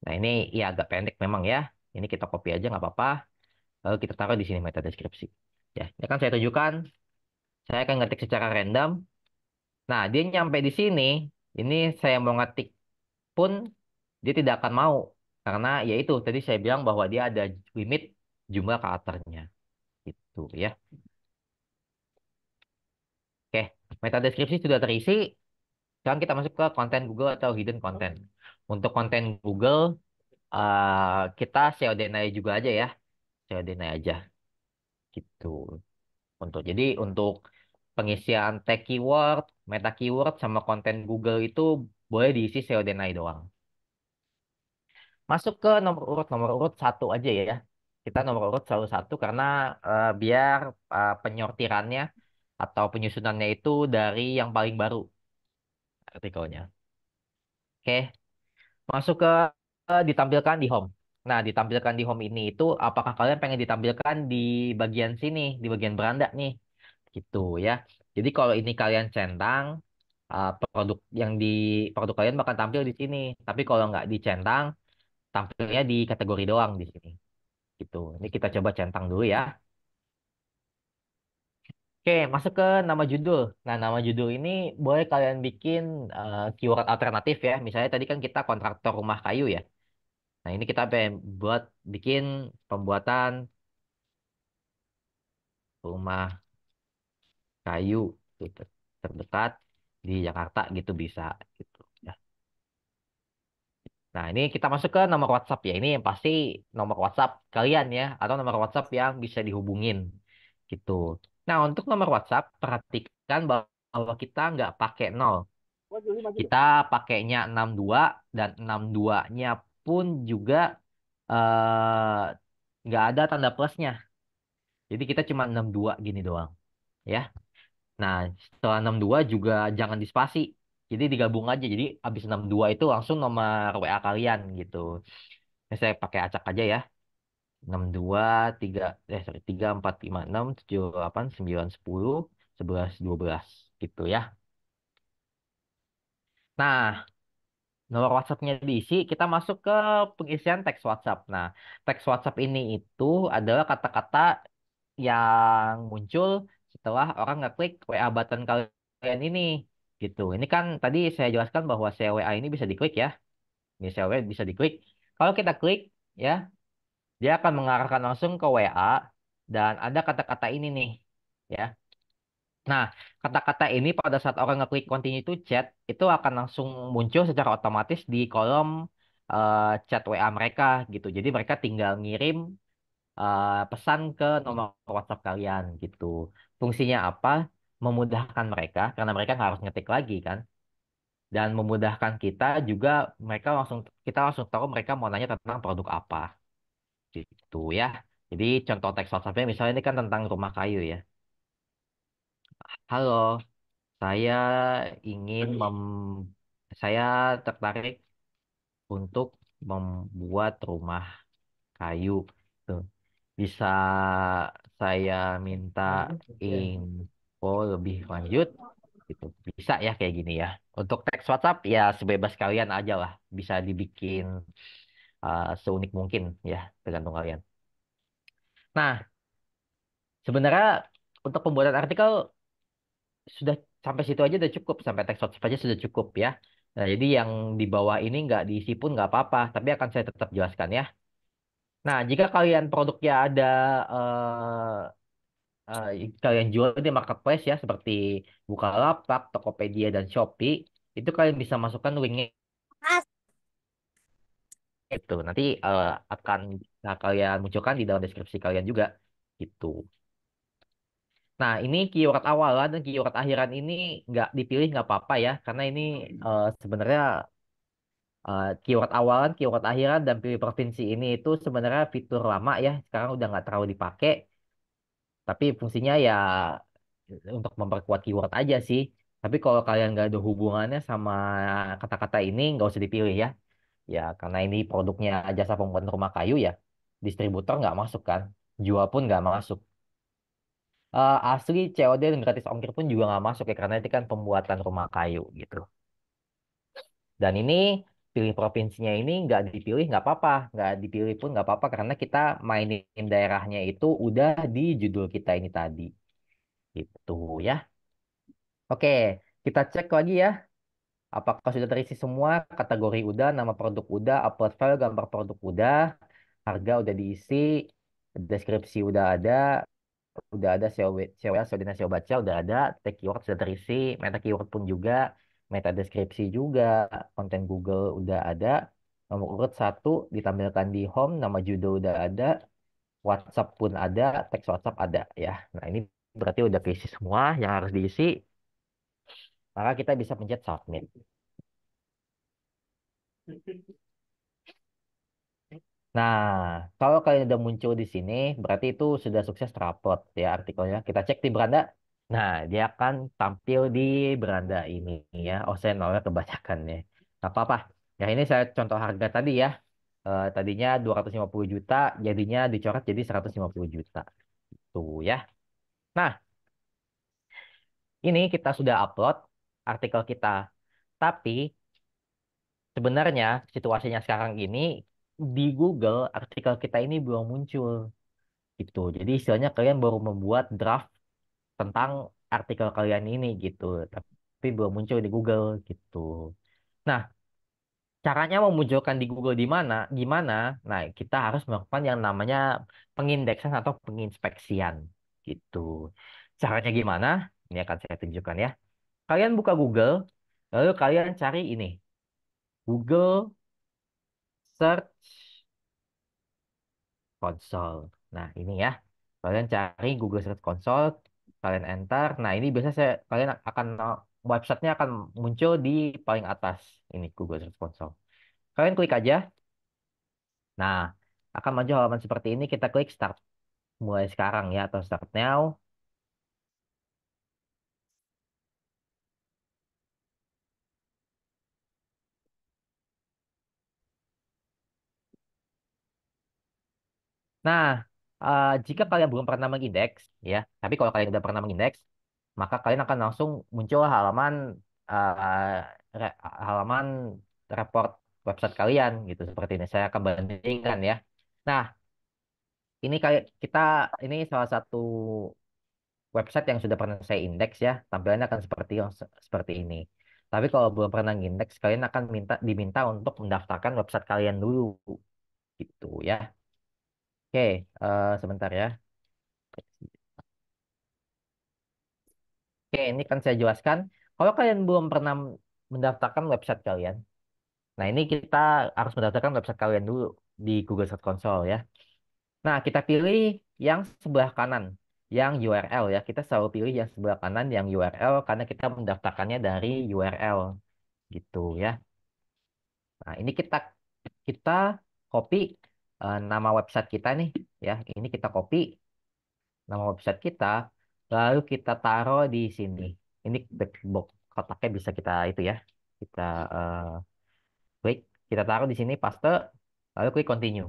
Nah, ini ya agak pendek memang ya. Ini kita copy aja nggak apa-apa. Lalu kita taruh di sini meta deskripsi. Ya, ini kan saya tunjukkan. Saya akan ngetik secara random. Nah, dia nyampe di sini. Ini saya mau ngetik pun dia tidak akan mau. Karena ya itu tadi saya bilang bahwa dia ada limit jumlah karakternya. Gitu ya. Oke, meta deskripsi sudah terisi. Sekarang kita masuk ke konten Google atau hidden content. Untuk konten Google, kita SEO deny juga aja ya. SEO deny aja. Gitu. Jadi untuk pengisian tag keyword, meta keyword, sama konten Google itu boleh diisi SEO deny doang. Masuk ke nomor urut satu aja ya. Kita nomor urut selalu satu karena biar penyortirannya atau penyusunannya itu dari yang paling baru artikelnya. Oke, masuk ke ditampilkan di home. Nah, ditampilkan di home ini itu apakah kalian pengen ditampilkan di bagian sini, di bagian beranda nih, gitu ya. Jadi kalau ini kalian centang, produk yang di produk kalian bakal tampil di sini. Tapi kalau nggak dicentang, tampilnya di kategori doang di sini. Gitu. Ini kita coba centang dulu ya. Oke, masuk ke nama judul. Nah, nama judul ini boleh kalian bikin keyword alternatif ya. Misalnya tadi kan kita kontraktor rumah kayu ya. Nah, ini kita pengen buat bikin pembuatan rumah kayu tuh, terdekat di Jakarta gitu bisa gitu ya. Nah, ini kita masuk ke nomor WhatsApp ya. Ini yang pasti nomor WhatsApp kalian ya, atau nomor WhatsApp yang bisa dihubungin gitu. Nah, untuk nomor WhatsApp, perhatikan bahwa kita nggak pakai nol. Kita pakainya 62 dan 62-nya pun juga eh, nggak ada tanda plusnya. Jadi kita cuma 62 gini doang ya. Nah, setelah 62 juga jangan dispasi. Jadi digabung aja. Jadi habis 62 itu langsung nomor WA kalian gitu. Ini saya pakai acak aja ya. 62 3 sorry 3 4 5 6 7 8 9 10 11 12 gitu ya. Nah, nomor WhatsApp-nya diisi, kita masuk ke pengisian teks WhatsApp. Nah, teks WhatsApp ini itu adalah kata-kata yang muncul setelah orang ngeklik WA button kalian ini. Gitu. Ini kan tadi saya jelaskan bahwa share WA ini bisa diklik ya. Ini share WA bisa diklik. Kalau kita klik ya, dia akan mengarahkan langsung ke WA dan ada kata-kata ini nih. Ya. Nah, kata-kata ini pada saat orang ngeklik continue to chat, itu akan langsung muncul secara otomatis di kolom chat WA mereka gitu. Jadi mereka tinggal ngirim pesan ke nomor WhatsApp kalian gitu. Fungsinya apa? Memudahkan mereka, karena mereka nggak harus ngetik lagi kan. Dan memudahkan kita juga, kita langsung tahu mereka mau nanya tentang produk apa gitu ya. Jadi contoh teks WhatsApp-nya misalnya ini kan tentang rumah kayu ya. Halo, saya ingin saya tertarik untuk membuat rumah kayu. Tuh. Bisa saya minta info lebih lanjut? Gitu. Bisa ya kayak gini ya. Untuk teks WhatsApp ya sebebas kalian aja lah. Bisa dibikin seunik mungkin ya, tergantung kalian. Nah, sebenarnya untuk pembuatan artikel sudah sampai situ aja udah cukup, sampai teks WhatsApp aja sudah cukup ya. Nah, jadi yang di bawah ini nggak diisi pun nggak apa-apa, tapi akan saya tetap jelaskan ya. Nah, jika kalian produknya ada kalian jual di marketplace ya, seperti Bukalapak, Tokopedia, dan Shopee, itu kalian bisa masukkan linknya itu. Nanti akan bisa kalian munculkan di dalam deskripsi kalian juga gitu. Nah, ini keyword awalan dan keyword akhiran ini nggak dipilih nggak apa-apa ya, karena ini sebenarnya keyword awalan, keyword akhiran, dan pilih provinsi ini itu sebenarnya fitur lama ya. Sekarang udah nggak terlalu dipakai, tapi fungsinya ya untuk memperkuat keyword aja sih. Tapi kalau kalian nggak ada hubungannya sama kata-kata ini, nggak usah dipilih ya. Ya, karena ini produknya jasa pembuatan rumah kayu ya, distributor nggak masuk kan, jual pun nggak masuk. Asli COD dan gratis ongkir pun juga nggak masuk ya, karena itu kan pembuatan rumah kayu gitu. Dan ini pilih provinsinya ini nggak dipilih nggak apa-apa, nggak dipilih pun nggak apa-apa karena kita mainin daerahnya itu udah di judul kita ini tadi, gitu ya. Oke, kita cek lagi ya. Apakah sudah terisi semua? Kategori udah, nama produk udah, upload file gambar produk udah, harga udah diisi, deskripsi udah ada SEO, SEO dan SEO baca udah ada, tag keyword sudah terisi, meta keyword pun juga, meta deskripsi juga, konten Google udah ada, nomor urut 1 ditampilkan di home, nama judul udah ada, WhatsApp pun ada, teks WhatsApp ada ya. Nah, ini berarti udah keisi semua yang harus diisi, maka kita bisa pencet submit. Nah, kalau kalian udah muncul di sini, berarti itu sudah sukses terupload ya artikelnya. Kita cek di beranda. Nah, dia akan tampil di beranda ini ya. Oh, saya nolnya kebacakan ya. Nggak apa-apa. Ya, ini saya contoh harga tadi ya. Tadinya 250 juta, jadinya dicoret jadi 150 juta. Tuh ya. Nah, ini kita sudah upload artikel kita. Tapi sebenarnya situasinya sekarang ini di Google artikel kita ini belum muncul gitu. Jadi istilahnya kalian baru membuat draft tentang artikel kalian ini gitu, tapi belum muncul di Google gitu. Nah, caranya memunculkan di Google di mana? Gimana? Nah, kita harus melakukan yang namanya pengindeksan atau penginspeksian gitu. Caranya gimana? Ini akan saya tunjukkan ya. Kalian buka Google, lalu kalian cari ini, Google Search Console. Nah, ini ya. Kalian cari Google Search Console, kalian enter. Nah, ini biasanya kalian akan websitenya akan muncul di paling atas ini Google Search Console. Kalian klik aja. Nah, akan maju halaman seperti ini. Kita klik start mulai sekarang ya atau start now. Nah, jika kalian belum pernah mengindeks ya, tapi kalau kalian udah pernah mengindeks, maka kalian akan langsung muncul halaman halaman report website kalian gitu seperti ini. Saya akan bandingkan ya. Nah, ini kayak kita ini salah satu website yang sudah pernah saya indeks ya. Tampilannya akan seperti seperti ini. Tapi kalau belum pernah indeks, kalian akan diminta untuk mendaftarkan website kalian dulu gitu ya. Oke, sebentar ya. Oke, ini kan saya jelaskan. Kalau kalian belum pernah mendaftarkan website kalian, nah ini kita harus mendaftarkan website kalian dulu di Google Search Console ya. Nah, kita pilih yang sebelah kanan, yang URL ya. Kita selalu pilih yang sebelah kanan, yang URL, karena kita mendaftarkannya dari URL gitu ya. Nah, ini kita copy nama website kita nih ya. Ini kita copy nama website kita, lalu kita taruh di sini. Ini box kotaknya bisa kita itu ya, kita eh, klik, kita taruh di sini, paste, lalu klik continue.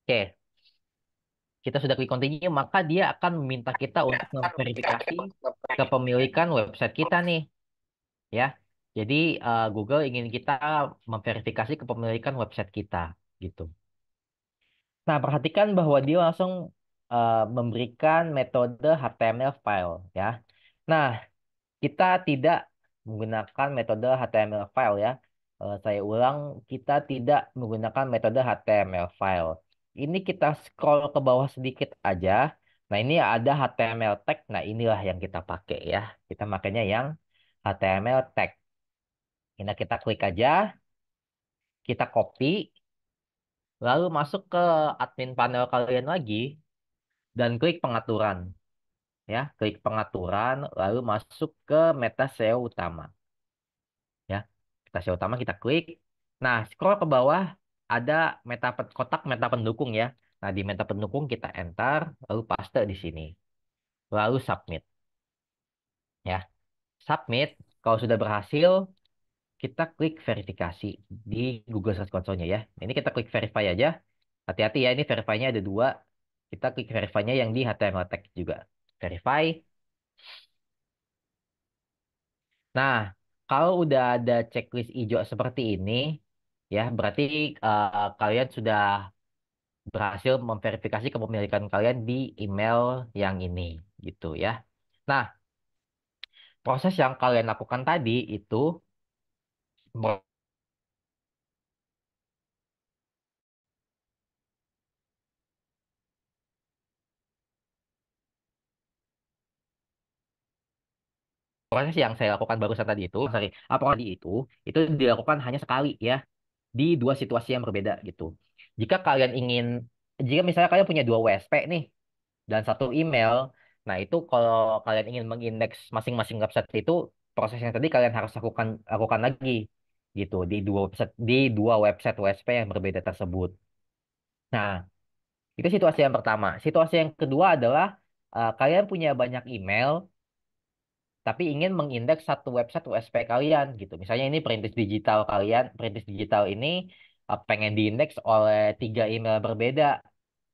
Oke, kita sudah klik continue, maka dia akan meminta kita untuk memverifikasi kepemilikan website kita nih, ya. Jadi Google ingin kita memverifikasi kepemilikan website kita, gitu. Nah, perhatikan bahwa dia langsung memberikan metode HTML file, ya. Nah, kita tidak menggunakan metode HTML file ya. Saya ulang, kita tidak menggunakan metode HTML file. Ini kita scroll ke bawah sedikit aja. Nah, ini ada HTML tag. Nah, inilah yang kita pakai ya. Kita makanya yang HTML tag. Ini kita klik aja, kita copy, lalu masuk ke admin panel kalian lagi dan klik pengaturan. Ya, klik pengaturan, lalu masuk ke meta SEO utama. Ya, kita SEO utama kita klik. Nah, scroll ke bawah ada kotak meta pendukung ya. Nah, di meta pendukung kita enter, lalu paste di sini. Lalu submit ya. Submit, kalau sudah berhasil, kita klik verifikasi di Google Search Console-nya ya. Ini kita klik verify aja. Hati-hati ya, ini verify-nya ada dua. Kita klik verify-nya yang di HTML tag juga. Verify. Nah, kalau udah ada checklist hijau seperti ini, ya berarti kalian sudah berhasil memverifikasi kepemilikan kalian di email yang ini, gitu ya. Nah, proses yang kalian lakukan tadi itu proses yang saya lakukan barusan tadi itu, sorry, apa tadi itu dilakukan hanya sekali ya, di dua situasi yang berbeda gitu. Jika kalian ingin, jika misalnya kalian punya dua WSP nih dan satu email, nah itu kalau kalian ingin mengindeks masing-masing website itu, prosesnya tadi kalian harus lakukan lagi gitu di dua website WSP yang berbeda tersebut. Nah, itu situasi yang pertama. Situasi yang kedua adalah kalian punya banyak email tapi ingin mengindeks satu website USP kalian gitu. Misalnya ini perintis digital kalian, perintis digital ini pengen diindeks oleh tiga email berbeda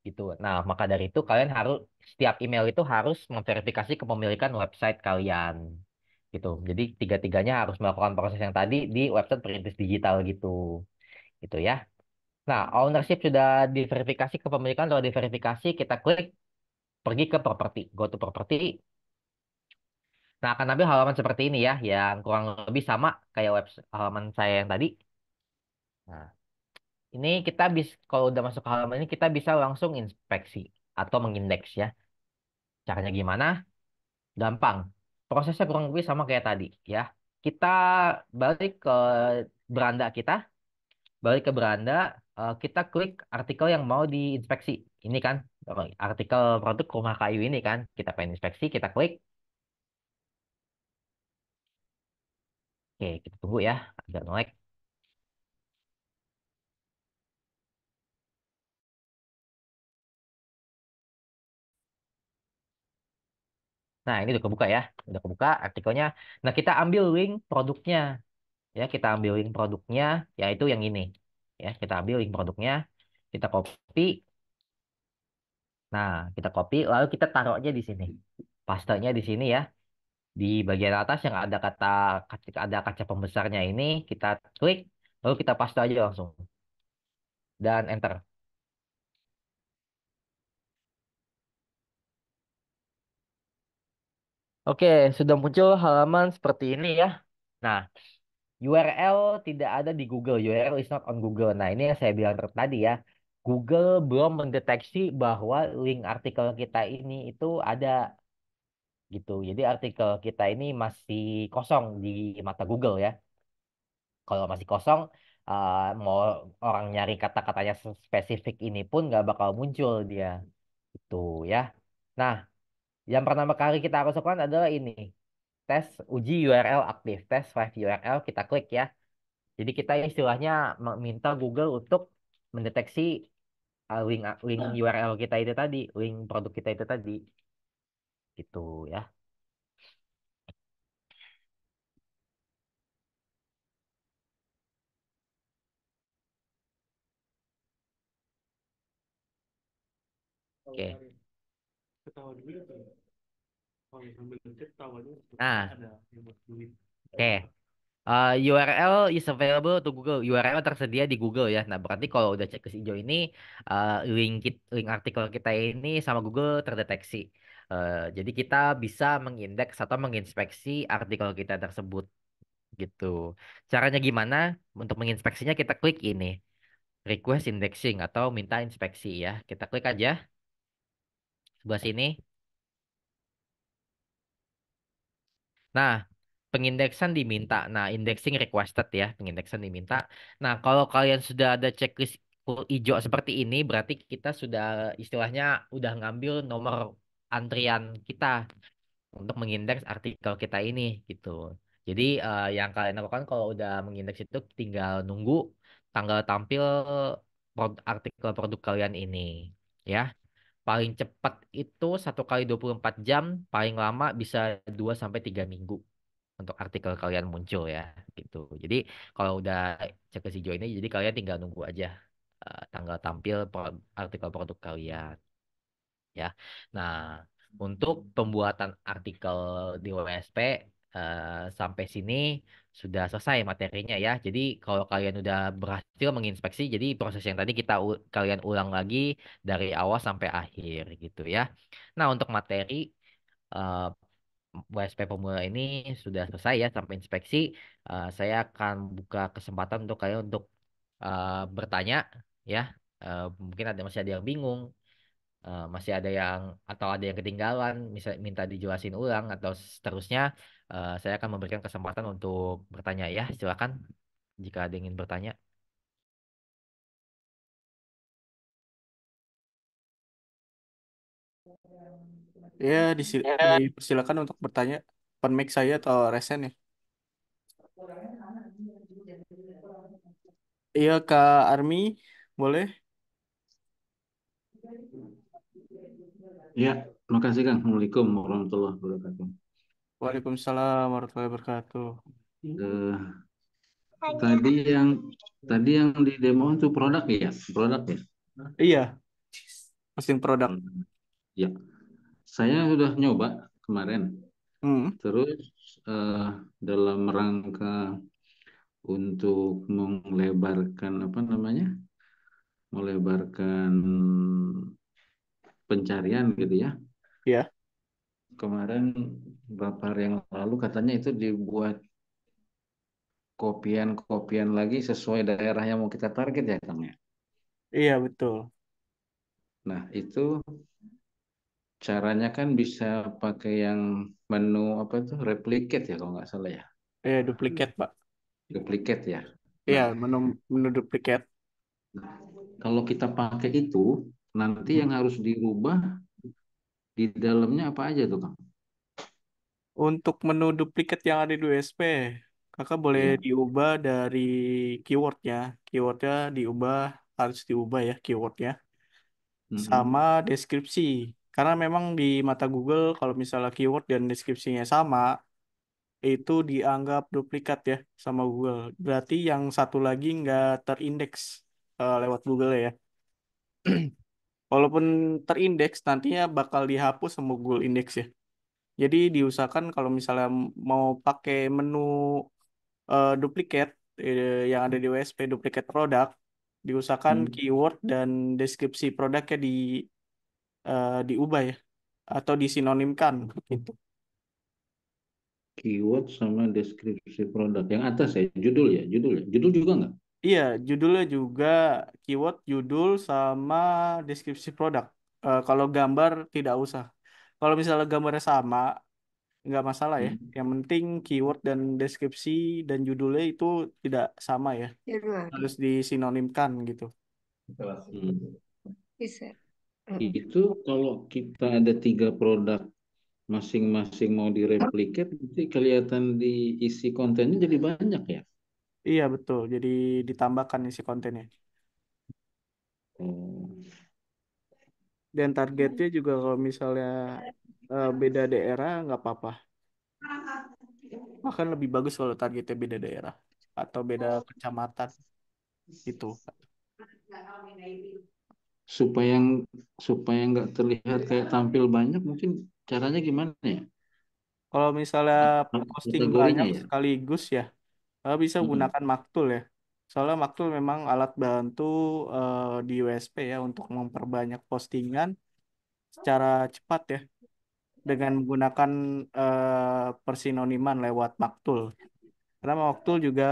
gitu. Nah, maka dari itu kalian harus setiap email itu harus memverifikasi kepemilikan website kalian gitu. Jadi tiga-tiganya harus melakukan proses yang tadi di website perintis digital gitu. Gitu ya. Nah, ownership sudah diverifikasi kepemilikan, sudah diverifikasi, kita klik pergi ke properti, go to property. Nah, akan ambil halaman seperti ini ya, yang kurang lebih sama kayak halaman saya yang tadi. Nah, ini kita bisa, kalau udah masuk ke halaman ini, kita bisa langsung inspeksi atau mengindeks ya. Caranya gimana? Gampang. Prosesnya kurang lebih sama kayak tadi ya. Kita balik ke beranda kita, balik ke beranda, kita klik artikel yang mau diinspeksi. Ini kan artikel produk rumah kayu ini kan, kita pengen inspeksi, kita klik. Oke, kita tunggu ya, agak ngelag. Nah, ini udah kebuka ya, udah kebuka artikelnya. Nah, kita ambil link produknya, ya, kita ambil link produknya, yaitu yang ini, ya, kita ambil link produknya, kita copy. Nah, kita copy, lalu kita taruh aja di sini. Pastanya di sini ya. Di bagian atas yang ada ada kaca pembesarnya ini, kita klik, lalu kita paste aja langsung. Dan enter. Oke, sudah muncul halaman seperti ini ya. Nah, URL tidak ada di Google. URL is not on Google. Nah, ini yang saya bilang tadi ya. Google belum mendeteksi bahwa link artikel kita ini itu ada gitu. Jadi artikel kita ini masih kosong di mata Google ya. Kalau masih kosong, mau orang nyari kata-katanya spesifik ini pun nggak bakal muncul dia. Itu ya. Nah, yang pertama kali kita harus lakukan adalah ini. Tes uji URL aktif. Tes 5 URL kita klik ya. Jadi kita istilahnya meminta Google untuk mendeteksi link URL kita itu tadi, link produk kita itu tadi. Gitu ya. Oke. Nah, oke. URL is available to Google. URL tersedia di Google ya. Nah, berarti kalau udah cek ke hijau ini, link artikel kita ini sama Google terdeteksi. Jadi kita bisa mengindeks atau menginspeksi artikel kita tersebut gitu. Caranya gimana? Untuk menginspeksinya kita klik ini, request indexing atau minta inspeksi ya. Kita klik aja sebelah sini. Nah, pengindeksan diminta. Nah, indexing requested ya, pengindeksan diminta. Nah, kalau kalian sudah ada checklist hijau seperti ini, berarti kita sudah istilahnya udah ngambil nomor antrian kita untuk mengindeks artikel kita ini gitu. Jadi yang kalian lakukan kalau udah mengindeks itu tinggal nunggu tanggal tampil artikel produk kalian ini ya. Paling cepat itu 1 kali 24 jam, paling lama bisa 2 sampai 3 minggu untuk artikel kalian muncul ya gitu. Jadi kalau udah cek ke hijau ini, jadi kalian tinggal nunggu aja tanggal tampil artikel produk kalian ya. Nah, untuk pembuatan artikel di WSP sampai sini sudah selesai materinya ya. Jadi kalau kalian udah berhasil menginspeksi, jadi proses yang tadi kalian ulang lagi dari awal sampai akhir gitu ya. Nah, untuk materi eh, WSP pemula ini sudah selesai ya sampai inspeksi. Saya akan buka kesempatan untuk kalian untuk bertanya ya. Mungkin masih ada yang bingung, masih ada yang atau ada yang ketinggalan, misal minta dijelasin ulang atau seterusnya. Saya akan memberikan kesempatan untuk bertanya ya. Silakan jika ada yang ingin bertanya. Ya, dipersilakan untuk bertanya. Open mic saya atau resen ya? Iya, Kak Armi, boleh? Ya, makasih Kang. Assalamualaikum warahmatullahi wabarakatuh. Waalaikumsalam warahmatullahi wabarakatuh. Eh, tadi yang tadi yang di demo itu produk ya, produk ya. Iya, posting produk. Hmm, ya, saya sudah nyoba kemarin. Hmm, Terus eh, dalam rangka untuk melebarkan apa namanya, melebarkan pencarian gitu ya. ya. Kemarin beberapa hari yang lalu katanya itu dibuat kopian-kopian lagi sesuai daerah yang mau kita target ya Kang ya. Iya, betul. Nah itu caranya kan bisa pakai yang menu apa tuh replicate ya kalau nggak salah ya. Iya, duplikat, Pak. Replicate ya. Iya, Nah, menu menu duplikat. kalau kita pakai itu nanti Hmm. yang harus dirubah di dalamnya apa aja tuh Kang? Untuk menu duplikat yang ada di USP, kakak boleh Iya. diubah dari keywordnya. Keywordnya diubah, harus diubah ya keywordnya. Sama Mm-mm. deskripsi. Karena memang di mata Google, kalau misalnya keyword dan deskripsinya sama, itu dianggap duplikat ya sama Google. Berarti yang satu lagi nggak terindeks lewat Google ya. Walaupun terindeks, nantinya bakal dihapus sama Google Index ya. Jadi diusahakan kalau misalnya mau pakai menu duplikat yang ada di WSP, duplikat produk, diusahakan Hmm. keyword dan deskripsi produknya diubah ya, atau disinonimkan gitu. Keyword sama deskripsi produk. Yang atas ya, judul ya, judul ya. Judul juga nggak? Iya, judulnya juga keyword, judul, sama deskripsi produk. Kalau gambar tidak usah. Kalau misalnya gambarnya sama, nggak masalah ya. Hmm. Yang penting keyword dan deskripsi dan judulnya itu tidak sama ya. Ya dua Harus disinonimkan gitu. Hmm. bisa. Itu kalau kita ada 3 produk masing-masing mau direplicate, nanti kelihatan di isi kontennya jadi banyak ya. Iya betul. Jadi ditambahkan isi kontennya. Oh. Dan targetnya juga kalau misalnya beda daerah nggak apa-apa. Bahkan lebih bagus kalau targetnya beda daerah atau beda kecamatan itu. Supaya supaya nggak terlihat kayak tampil banyak, mungkin caranya gimana ya? Kalau misalnya posting Kategorinya banyak ya. sekaligus ya, bisa Mm-mm. gunakan Maktul ya. Soalnya Maktul memang alat bantu di USP ya untuk memperbanyak postingan secara cepat ya dengan menggunakan persinoniman lewat Maktul. Karena Maktul juga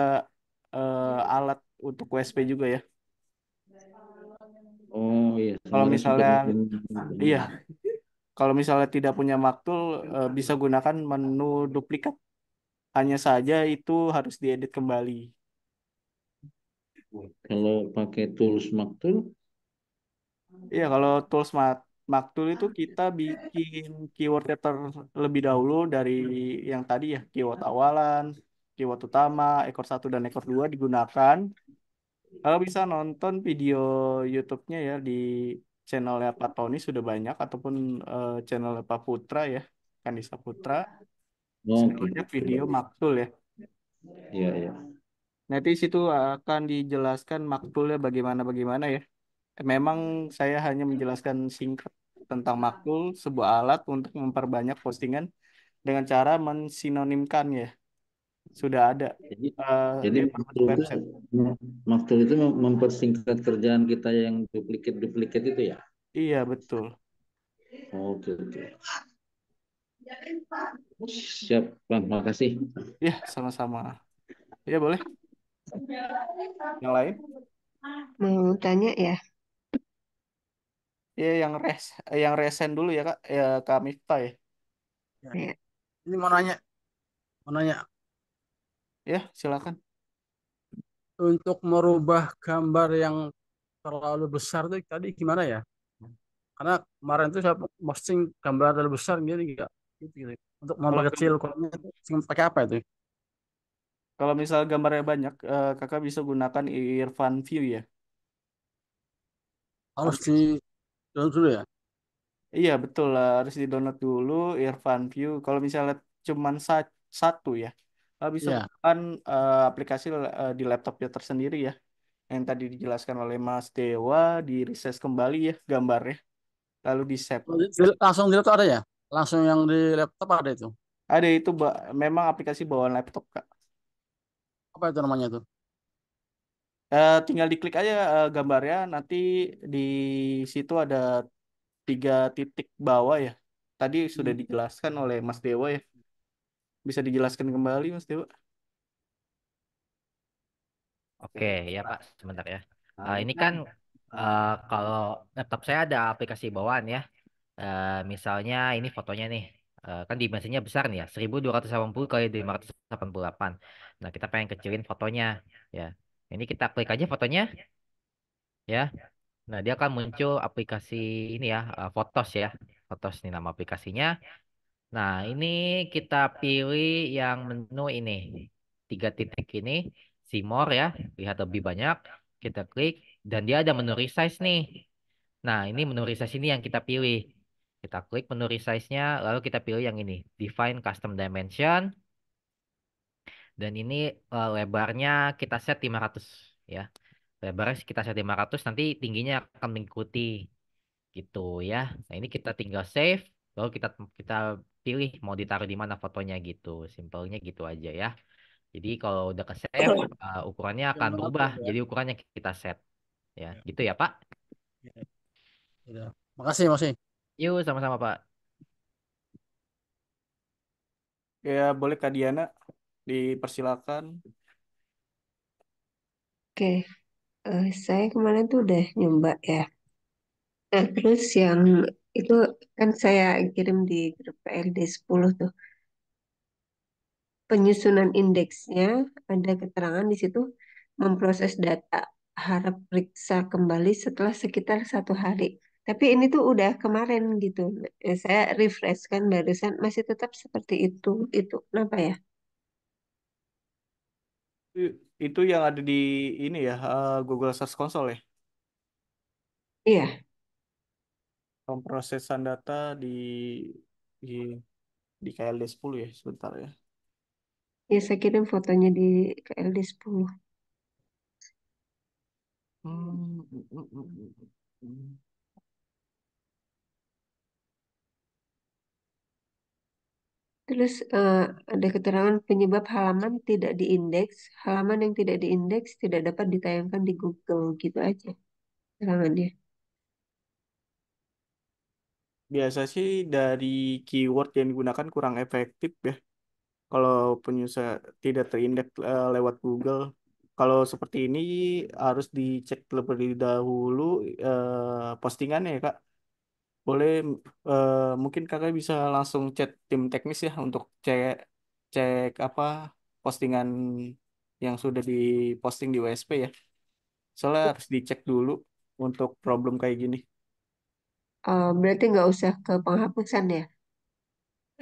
alat untuk USP juga ya. Oh iya, Kalau kemarin sempat misalnya nonton. iya, kalau misalnya tidak punya Maktul bisa gunakan menu duplikat. Hanya saja itu harus diedit kembali. Kalau pakai tools Maktul, Iya, kalau tools Maktul itu kita bikin keywordnya terlebih dahulu dari yang tadi ya, keyword awalan, keyword utama, ekor satu dan ekor dua digunakan. Kalau bisa nonton video YouTube-nya ya di channelnya Pak Tony sudah banyak ataupun channelnya Pak Putra ya, Kanisa Putra, sudah oke. banyak video Maktul ya. Iya, iya. Nanti di situ akan dijelaskan maktulnya bagaimana-bagaimana ya. Memang saya hanya menjelaskan singkat tentang maktul, sebuah alat untuk memperbanyak postingan dengan cara mensinonimkannya. Sudah ada Jadi, di jadi berbentuk website. Maktul itu mempersingkat kerjaan kita yang duplikat-duplikat itu ya. Iya, betul. Oke, oke. Siap, Bang. Makasih. Ya, sama-sama. Ya, boleh. Yang lain? Mau tanya ya, Ya, yang resen dulu ya, Kak. Ya, Kak Miftah ya. Ya, ya. ini mau nanya Ya, silakan. untuk merubah gambar yang terlalu besar tuh tadi gimana ya? Karena kemarin tuh saya posting gambar terlalu besar jadi enggak gitu. Untuk Kalau memperkecil ukurannya tuh pakai apa itu? kalau misal gambarnya banyak, Kakak bisa gunakan Irfan View ya. Harus di download dulu ya? Iya betul lah, harus di-download dulu Irfan View. Kalau misalnya cuman satu ya, bisa Ya. gunakan aplikasi di laptopnya tersendiri ya. Yang tadi dijelaskan oleh Mas Dewa, di reses kembali ya gambarnya. lalu di save. Langsung di laptop ada ya? Langsung yang di laptop ada itu. Ada itu memang aplikasi bawaan laptop Kak. Apa itu namanya tuh? Tinggal diklik aja gambarnya, nanti di situ ada 3 titik bawah ya. Tadi sudah Hmm. dijelaskan oleh Mas Dewa ya. Bisa dijelaskan kembali Mas Dewa? Oke, ya Pak, sebentar ya. Ini kan kalau laptop saya ada aplikasi bawaan ya. Misalnya ini fotonya nih. Kan dimensinya besar nih ya, 1280 kali 588. Nah, kita pengen kecilin fotonya ya. Ini kita klik aja fotonya ya. Nah, dia akan muncul aplikasi ini ya, Photos ya. Photos nih nama aplikasinya. Nah, ini kita pilih yang menu ini. 3 titik ini, see more ya, lihat lebih banyak. Kita klik, dan dia ada menu resize nih. Nah, ini menu resize ini yang kita pilih. Kita klik menu resize-nya, lalu kita pilih yang ini, define custom dimension. Dan ini lebarnya kita set 500 ya. Lebarnya kita set 500, nanti tingginya akan mengikuti gitu ya. Nah, ini kita tinggal save, lalu kita kita pilih mau ditaruh di mana fotonya gitu. Simpelnya gitu aja ya. Jadi kalau udah ke save, ukurannya akan Gambar berubah. upload ya. Jadi ukurannya kita set ya. Gitu ya, Pak. Ya. Makasih, Mas. Yuk, sama-sama, Pak. Ya boleh Kak Diana, dipersilakan. Oke, saya kemarin tuh udah nyoba ya. Nah, terus yang itu kan saya kirim di grup PLD 10 tuh. Penyusunan indeksnya ada keterangan di situ memproses data harap periksa kembali setelah sekitar 1 hari. Tapi ini tuh udah kemarin gitu. Saya refresh kan barusan masih tetap seperti itu. Itu kenapa ya? Itu yang ada di ini ya, Google Search Console ya. Iya, Pemrosesan data di di KLD 10 ya, sebentar ya. ya saya kirim fotonya di KLD 10. Hmm, mm, mm, mm, mm. Terus ada keterangan penyebab halaman tidak diindeks. Halaman yang tidak diindeks tidak dapat ditayangkan di Google gitu aja keterangannya. Biasa sih dari keyword yang digunakan kurang efektif ya. Kalau penyusun tidak terindeks lewat Google. Kalau seperti ini harus dicek terlebih dahulu postingannya ya Kak. Boleh mungkin Kakak bisa langsung chat tim teknis ya untuk cek cek apa postingan yang sudah diposting di WSP ya. Soalnya harus dicek dulu untuk problem kayak gini. Berarti nggak usah ke penghapusan ya?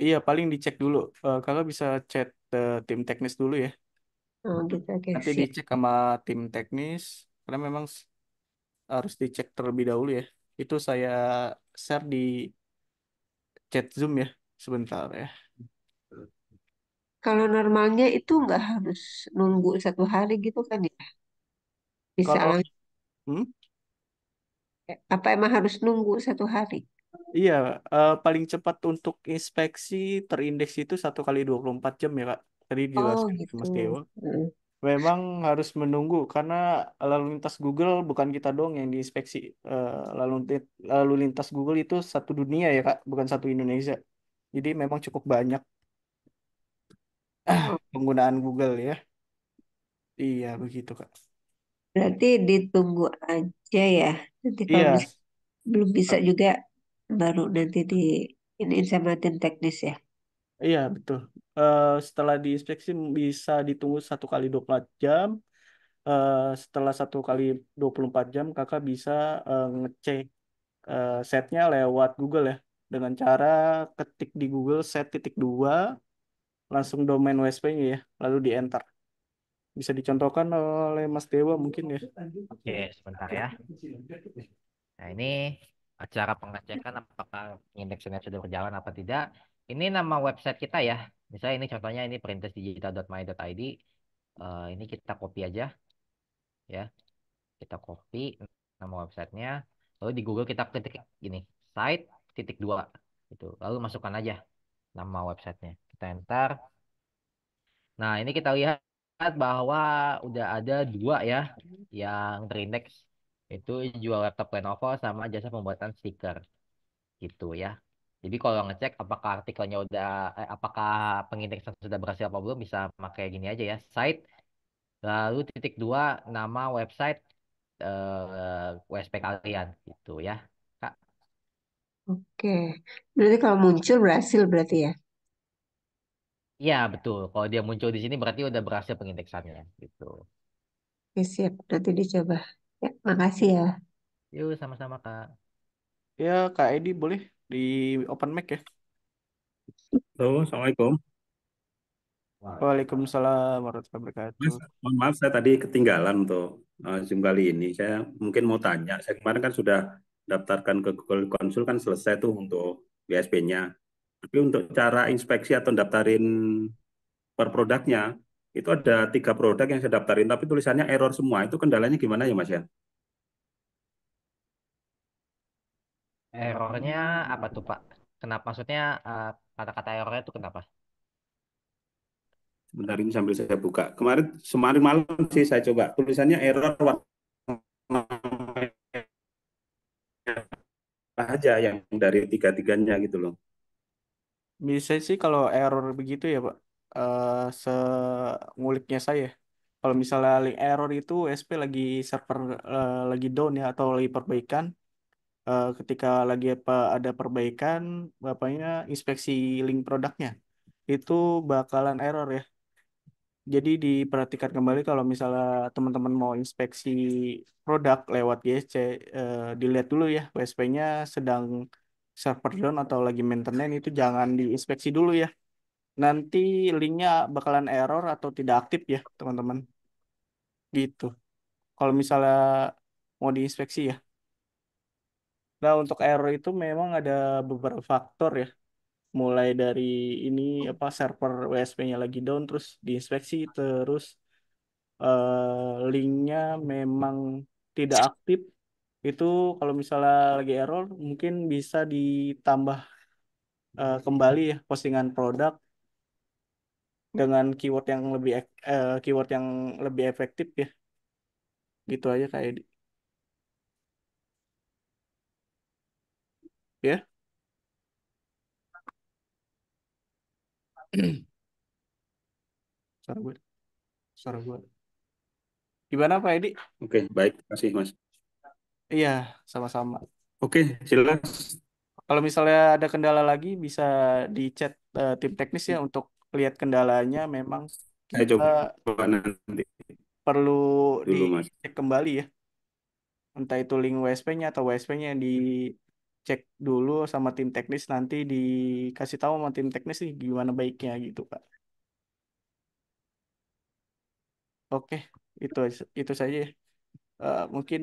Iya, paling dicek dulu. Kakak bisa chat tim teknis dulu ya. Oh gitu, oke Nanti siap. dicek sama tim teknis, karena memang harus dicek terlebih dahulu ya. Itu saya share di chat Zoom ya, sebentar ya. Kalau normalnya itu nggak harus nunggu 1 hari gitu kan ya? Bisa Kalau langsung. hmm, Apa emang harus nunggu 1 hari? iya, paling cepat untuk inspeksi terindeks itu 1 kali 24 jam ya Kak. Tadi Oh dijelaskan oleh gitu. Mas Dewa. Hmm. Memang harus menunggu karena lalu lintas Google bukan kita doang yang diinspeksi. Lalu lintas Google itu satu dunia ya Kak, bukan satu Indonesia. Jadi memang cukup banyak Oh, penggunaan Google ya. Iya begitu Kak. berarti ditunggu aja ya. Nanti kalau Iya, belum bisa juga baru nanti di ini sama tim teknis ya. iya betul. Setelah diinspeksi bisa ditunggu 1 kali 24 jam. Setelah 1 kali 24 jam kakak bisa ngecek setnya lewat Google ya. Dengan cara ketik di Google set.2 langsung domain WSP-nya ya, lalu di enter. Bisa dicontohkan oleh Mas Dewa mungkin ya. Oke, sebentar ya. Nah, ini acara pengecekan apakah indeknya sudah berjalan apa tidak. Ini nama website kita ya. Misalnya ini contohnya ini perintesdigital.my.id. Ini kita copy aja ya. Kita copy nama websitenya. Lalu di Google kita ketik ini website titik dua itu. Lalu masukkan aja nama websitenya. Kita enter. Nah, ini kita lihat bahwa udah ada dua ya yang terindeks. Itu jual laptop Lenovo sama jasa pembuatan stiker gitu ya. Jadi kalau ngecek apakah artikelnya udah, apakah pengindeksan sudah berhasil apa belum, bisa pakai gini aja ya, site, lalu titik dua, nama website WSP kalian gitu ya, Kak. Oke. Berarti kalau muncul berhasil berarti ya. Iya betul. Kalau dia muncul di sini berarti udah berhasil pengindeksannya gitu. Oke, siap. Nanti dicoba. Ya, makasih ya. Yuk sama-sama Kak. Ya, Kak Edi boleh di open mic ya. Halo, Assalamualaikum. Waalaikumsalam warahmatullahi Mas, wabarakatuh. mohon maaf saya tadi ketinggalan untuk Zoom kali ini. Saya mungkin mau tanya, saya kemarin kan sudah daftarkan ke Google Consult kan selesai tuh untuk BSP-nya. Tapi untuk cara inspeksi atau daftarin per produknya, itu ada 3 produk yang saya daftarin, tapi tulisannya error semua. Itu kendalanya gimana ya Mas ya? Errornya apa tuh Pak? Kenapa maksudnya kata-kata errornya itu kenapa? Sebentar ini sambil saya buka. Kemarin malam sih saya coba, tulisannya error aja yang dari tiga-tiganya gitu loh. Bisa sih kalau error begitu ya, Pak. Nguliknya saya. Kalau misalnya link error itu SP lagi server lagi down ya atau lagi perbaikan. Ketika lagi ada perbaikan, bapaknya inspeksi link produknya itu bakalan error ya. Jadi diperhatikan kembali kalau misalnya teman-teman mau inspeksi produk lewat GSC, dilihat dulu ya WSP-nya sedang server down atau lagi maintenance, itu jangan diinspeksi dulu ya. Nanti linknya bakalan error atau tidak aktif ya teman-teman. Gitu. Kalau misalnya mau diinspeksi ya. Nah untuk error itu memang ada beberapa faktor ya. Mulai dari ini apa server WSP-nya lagi down terus diinspeksi terus linknya memang tidak aktif. Itu kalau misalnya lagi error mungkin bisa ditambah kembali ya postingan produk dengan keyword yang lebih efektif ya. Gitu aja kayak ya. Suara gue, suara gue. Gimana Pak Edi? Oke, baik, terima kasih Mas. Iya, sama-sama. Oke, silakan. Kalau misalnya ada kendala lagi bisa di chat tim teknis ya untuk lihat kendalanya. Memang Saya kita coba nanti perlu dulu Mas. dicek kembali ya. Entah itu link WSP-nya atau WSP-nya yang dicek dulu sama tim teknis, nanti dikasih tahu sama tim teknis nih gimana baiknya gitu Pak. Oke, itu saja ya. Mungkin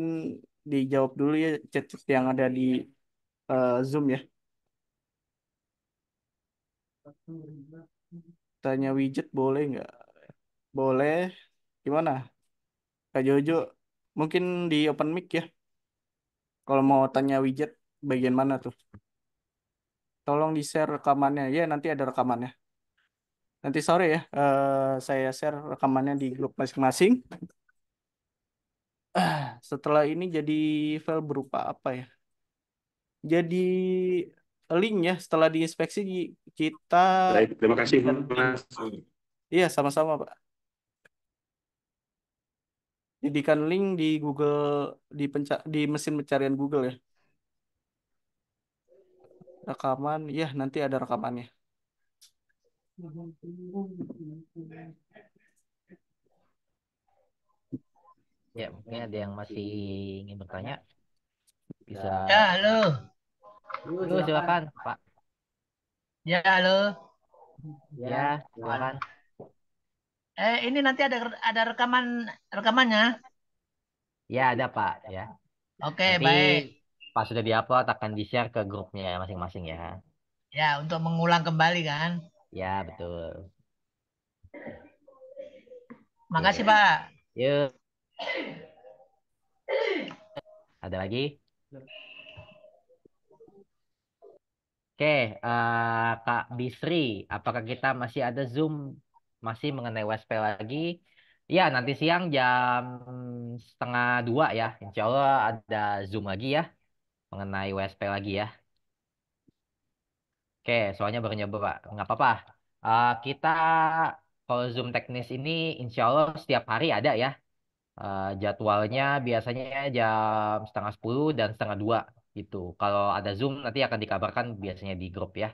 dijawab dulu ya chat-chat yang ada di Zoom ya. Tanya widget boleh nggak? Boleh. Gimana? Kak Jojo, mungkin di open mic ya. Kalau mau tanya widget bagian mana tuh? Tolong di-share rekamannya. Ya, nanti ada rekamannya. Nanti sore ya, saya share rekamannya di grup masing-masing. Setelah ini jadi file berupa apa ya? Jadi link ya, setelah diinspeksi kita Baik, terima kasih jadikan link. Mas. Iya, sama-sama Pak. Jadikan link di Google, di mesin pencarian Google ya. Rekaman, ya nanti ada rekamannya. Ya mungkin ada yang masih ingin bertanya, bisa. Ya, halo. Yuk silakan Pak. Ya, halo. Ya silakan. Ini nanti ada rekamannya. Ya ada Pak ya. Oke, Nanti baik. pas sudah diupload akan di-share ke grupnya masing-masing ya. Ya, untuk mengulang kembali kan. Ya betul. Makasih, Oke. Pak. Yuk, ada lagi? Oke, Kak Bisri, apakah kita masih ada Zoom masih mengenai WSP lagi? Ya, nanti siang jam 1:30 ya. Insya Allah ada Zoom lagi ya mengenai WSP lagi ya. Oke, soalnya baru nyoba Pak. Nggak apa-apa. Kita kalau Zoom teknis ini insya Allah setiap hari ada ya. Jadwalnya biasanya jam 11:30 dan 11:30 gitu. Kalau ada Zoom nanti akan dikabarkan biasanya di grup ya.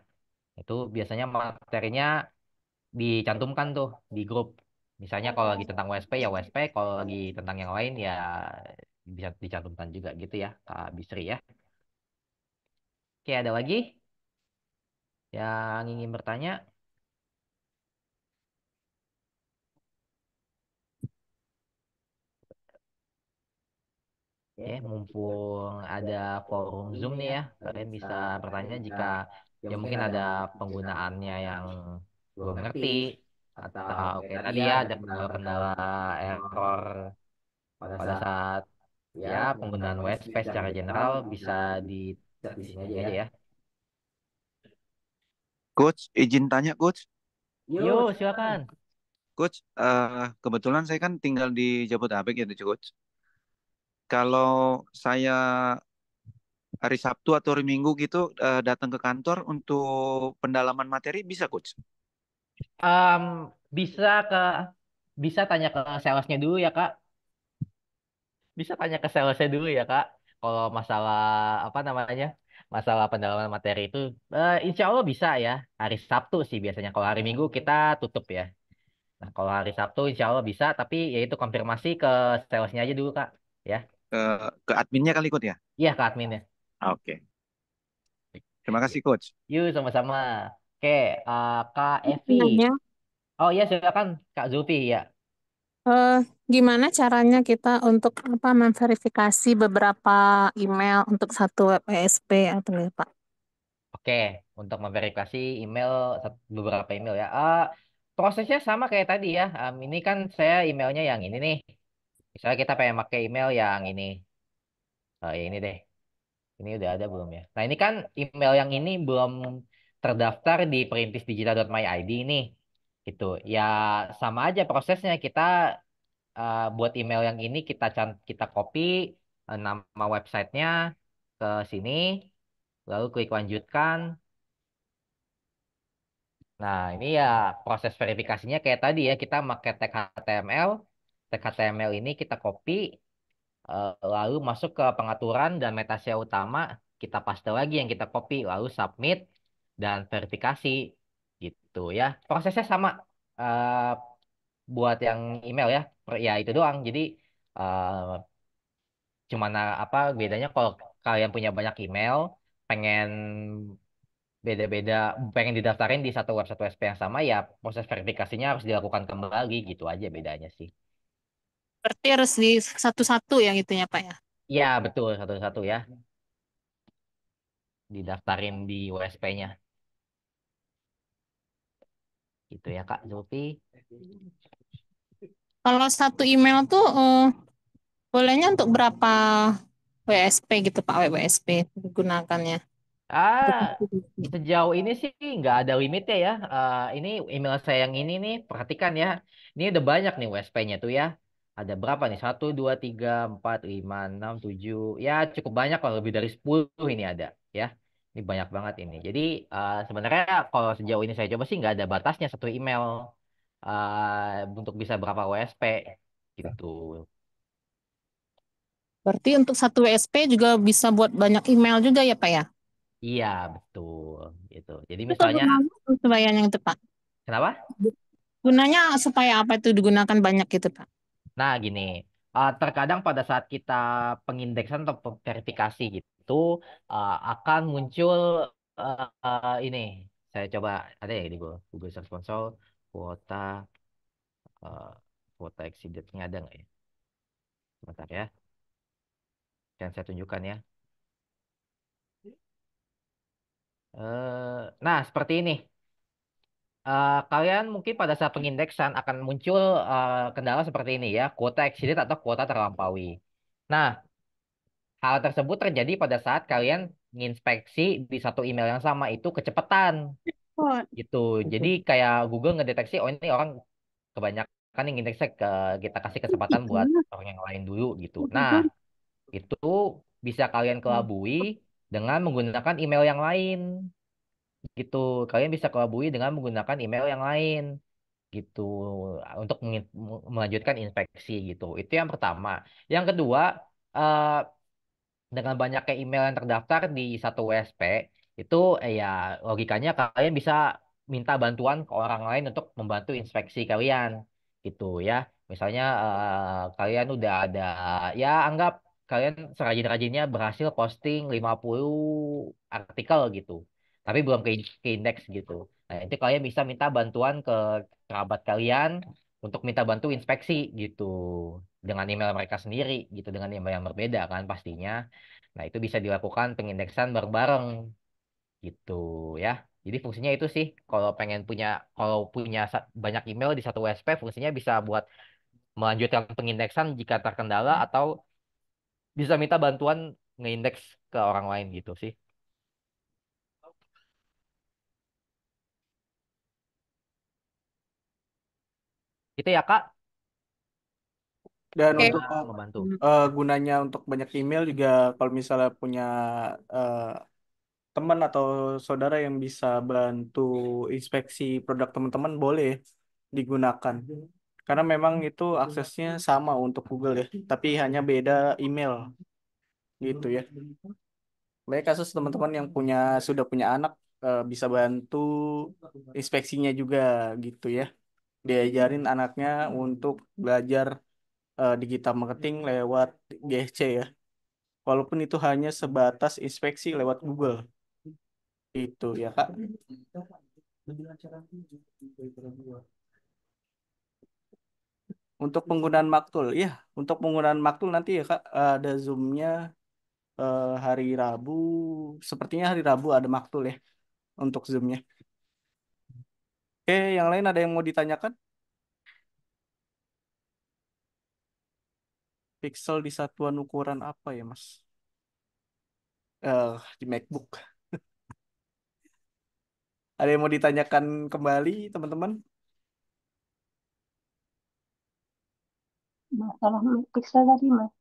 Itu biasanya materinya dicantumkan tuh di grup. Misalnya kalau lagi tentang WSP ya WSP, kalau lagi tentang yang lain ya bisa dicantumkan juga gitu ya, Kak Bisri ya. Oke, ada lagi yang ingin bertanya? Oke, mumpung ada forum Zoom nih ya, kalian bisa bertanya jika ya mungkin ada penggunaannya yang belum ngerti atau kayak tadi ya ada kendala-kendala error pada saat ya penggunaan WSP secara general bisa di sini aja ya. Coach, izin tanya Coach. Yo, silakan. Coach, kebetulan saya kan tinggal di Jabodetabek ya, Coach. Kalau saya hari Sabtu atau hari Minggu gitu datang ke kantor untuk pendalaman materi bisa, Coach? Em, bisa ke bisa tanya ke salesnya dulu ya Kak. Bisa tanya ke salesnya dulu ya Kak. Kalau masalah apa namanya? Masalah pendalaman materi itu insya Allah bisa ya. Hari Sabtu sih biasanya. Kalau hari Minggu kita tutup ya. Nah, kalau hari Sabtu insya Allah bisa, tapi ya itu konfirmasi ke salesnya aja dulu Kak. Ya, Ke adminnya kali, Coach ya? iya ke adminnya. Oke. Terima kasih, Coach. Yuk sama-sama. Oke, Kak Evi. Nanya, Oh iya silakan Kak Zulfi ya. eh, gimana caranya kita untuk apa memverifikasi beberapa email untuk satu web ESP atau ya, Pak? Oke, untuk memverifikasi email beberapa email ya. Prosesnya sama kayak tadi ya. Ini kan saya emailnya yang ini nih. Misalnya kita pengen pakai email yang ini. Ya ini deh. Ini udah ada belum ya? Nah ini kan email yang ini belum terdaftar di perintisdigital.my.id nih. Gitu. Ya sama aja prosesnya. Kita buat email yang ini kita copy nama websitenya ke sini. Lalu klik lanjutkan. Nah, ini ya proses verifikasinya kayak tadi ya, kita pakai tag HTML. Tag HTML ini kita copy, lalu masuk ke pengaturan dan meta SEO utama, kita paste lagi yang kita copy, lalu submit dan verifikasi gitu ya. Prosesnya sama eh, buat yang email ya, ya itu doang. Jadi eh, cuman apa bedanya kalau kalian punya banyak email, pengen beda-beda pengen didaftarin di satu website WSP yang sama ya proses verifikasinya harus dilakukan kembali gitu aja bedanya sih. Berarti harus di satu-satu ya gitu ya, Pak ya? Ya betul satu-satu ya didaftarin di WSP-nya gitu ya Kak Zulfi. Kalau satu email tuh bolehnya untuk berapa WSP gitu, Pak, WSP digunakannya? Untuk Ah, verifikasi. sejauh ini sih nggak ada limitnya ya. Ini email saya yang ini nih, perhatikan ya. Ini udah banyak nih WSP-nya tuh ya. Ada berapa nih? 1, 2, 3, 4, 5, 6, 7. Ya cukup banyak kalau lebih dari 10 ini ada ya. Ini banyak banget ini. Jadi sebenarnya kalau sejauh ini saya coba sih nggak ada batasnya satu email untuk bisa berapa WSP gitu. Berarti untuk satu WSP juga bisa buat banyak email juga ya, Pak ya? Iya betul gitu. Jadi Itu misalnya gunanya supaya yang itu, Pak. kenapa? Gunanya supaya apa itu digunakan banyak gitu, Pak? Nah, gini, terkadang pada saat kita pengindeksan atau verifikasi gitu, akan muncul ini. Saya coba ada ya di Google Search Console kuota uh, kuota exceeded-nya ada nggak ya? Sebentar ya, yang saya tunjukkan ya. Nah, seperti ini. Kalian mungkin pada saat pengindeksan akan muncul kendala seperti ini ya, kuota exceeded atau kuota terlampaui. Nah, hal tersebut terjadi pada saat kalian nginspeksi di satu email yang sama itu kecepatan gitu. Jadi kayak Google ngedeteksi oh ini orang kebanyakan yang indeksnya kita kasih kesempatan buat orang yang lain dulu gitu. Nah, itu bisa kalian kelabui dengan menggunakan email yang lain gitu. Kalian bisa kelabui dengan menggunakan email yang lain gitu untuk melanjutkan inspeksi gitu. Itu yang pertama. Yang kedua, eh, dengan banyaknya email yang terdaftar di satu WSP itu ya logikanya kalian bisa minta bantuan ke orang lain untuk membantu inspeksi kalian gitu ya. Misalnya kalian udah ada ya anggap kalian serajin-rajinnya berhasil posting 50 artikel gitu. Tapi belum ke indeks gitu. Nah, itu kalian bisa minta bantuan ke kerabat kalian untuk minta bantu inspeksi gitu dengan email mereka sendiri gitu dengan email yang berbeda kan pastinya. Nah, itu bisa dilakukan pengindeksan bareng-bareng gitu ya. Jadi fungsinya itu sih kalau punya banyak email di satu WSP fungsinya bisa buat melanjutkan pengindeksan jika terkendala atau bisa minta bantuan ngeindeks ke orang lain gitu sih. Itu ya Kak. Dan Oke. untuk Ngebantu. gunanya untuk banyak email juga kalau misalnya punya eh, teman atau saudara yang bisa bantu inspeksi produk teman-teman boleh digunakan. Karena memang itu aksesnya sama untuk Google ya, tapi hanya beda email gitu ya. Banyak kasus teman-teman yang sudah punya anak bisa bantu inspeksinya juga gitu ya. Diajarin anaknya untuk belajar digital marketing lewat GSC ya. Walaupun itu hanya sebatas inspeksi lewat Google. Itu ya, Kak. Untuk penggunaan Maktul, ya, untuk penggunaan Maktul nanti ya, Kak, ada Zoom-nya hari Rabu. Sepertinya hari Rabu ada Maktul ya untuk Zoom-nya. Oke, yang lain ada yang mau ditanyakan? Pixel di satuan ukuran apa ya, Mas? Di MacBook. Ada yang mau ditanyakan kembali, teman-teman? Masalah pixel tadi, Mas.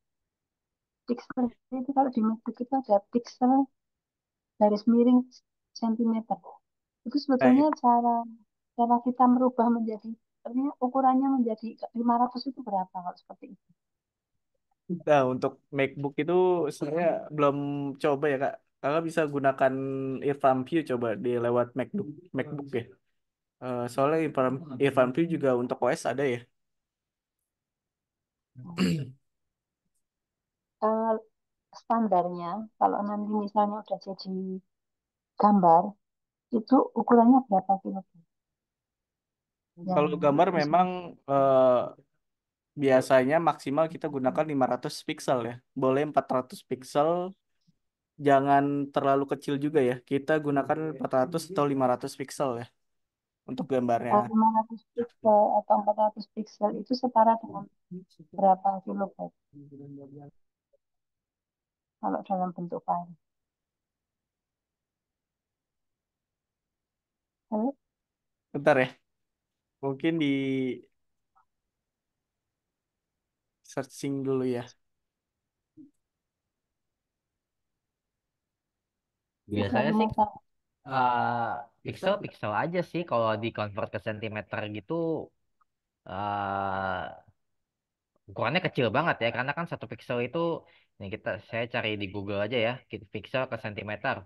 Pixel itu kalau di MacBook itu ada pixel garis miring sentimeter. Itu sebetulnya Baik. cara cara kita merubah menjadi, artinya ukurannya menjadi 500 itu berapa kalau seperti itu? Nah, untuk MacBook itu saya belum coba ya, Kak. Kakak bisa gunakan Irfan View coba di lewat MacBook ya. Soalnya Irfan View juga untuk OS ada ya. Eh, Standarnya kalau nanti misalnya udah jadi gambar itu ukurannya berapa kilogram? Yang Kalau gambar bisa memang biasanya maksimal kita gunakan 500 pixel ya. Boleh 400 pixel, jangan terlalu kecil juga ya. Kita gunakan 400 atau 500 pixel ya untuk gambarnya. 500 pixel atau 400 pixel itu setara dengan berapa kilobyte kalau dalam bentuk file? Halo? Bentar ya. Mungkin di searching dulu ya. Biasanya Misalnya sih Mas, pixel aja sih kalau di convert ke sentimeter gitu eh ukurannya kecil banget ya karena kan satu pixel itu ini saya cari di Google aja ya pixel ke sentimeter.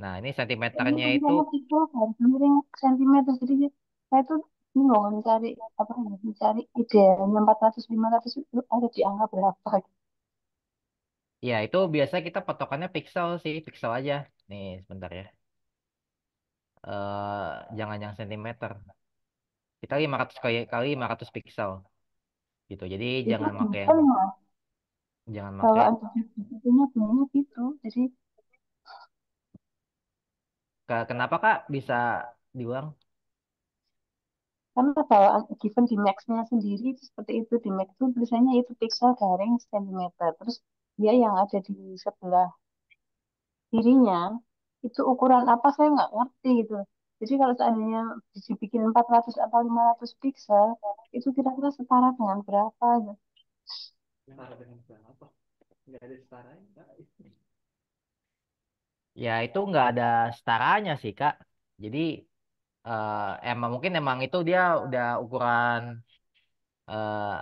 Nah, ini ini sentimeternya itu tulisannya pixel garis miring sentimeter, jadi saya tuh bingung mencari apa ya, mencari idealnya 400 500 itu ada di angka berapa. ya itu biasa kita patokannya pixel sih, pixel aja. Nih, sebentar ya. Jangan yang sentimeter. Kita 500 kali 500 pixel gitu. Jadi Itu jangan pakai yang detail Mas, jangan pakai bawaan itu bunyinya gitu, jadi kenapa Kak bisa diulang? karena bawaan given di Max-nya sendiri itu seperti itu, di Max itu tulisannya itu pixel garing sentimeter, terus dia yang ada di sebelah dirinya itu ukuran apa saya nggak ngerti gitu. Jadi kalau seandainya dibikin 400 atau 500 piksel, itu kira-kira setara dengan berapa gitu. Setara dengan berapa? Nggak ada setaranya, Kak. Ya itu nggak ada setaranya sih Kak. Jadi eh, emang itu dia udah ukuran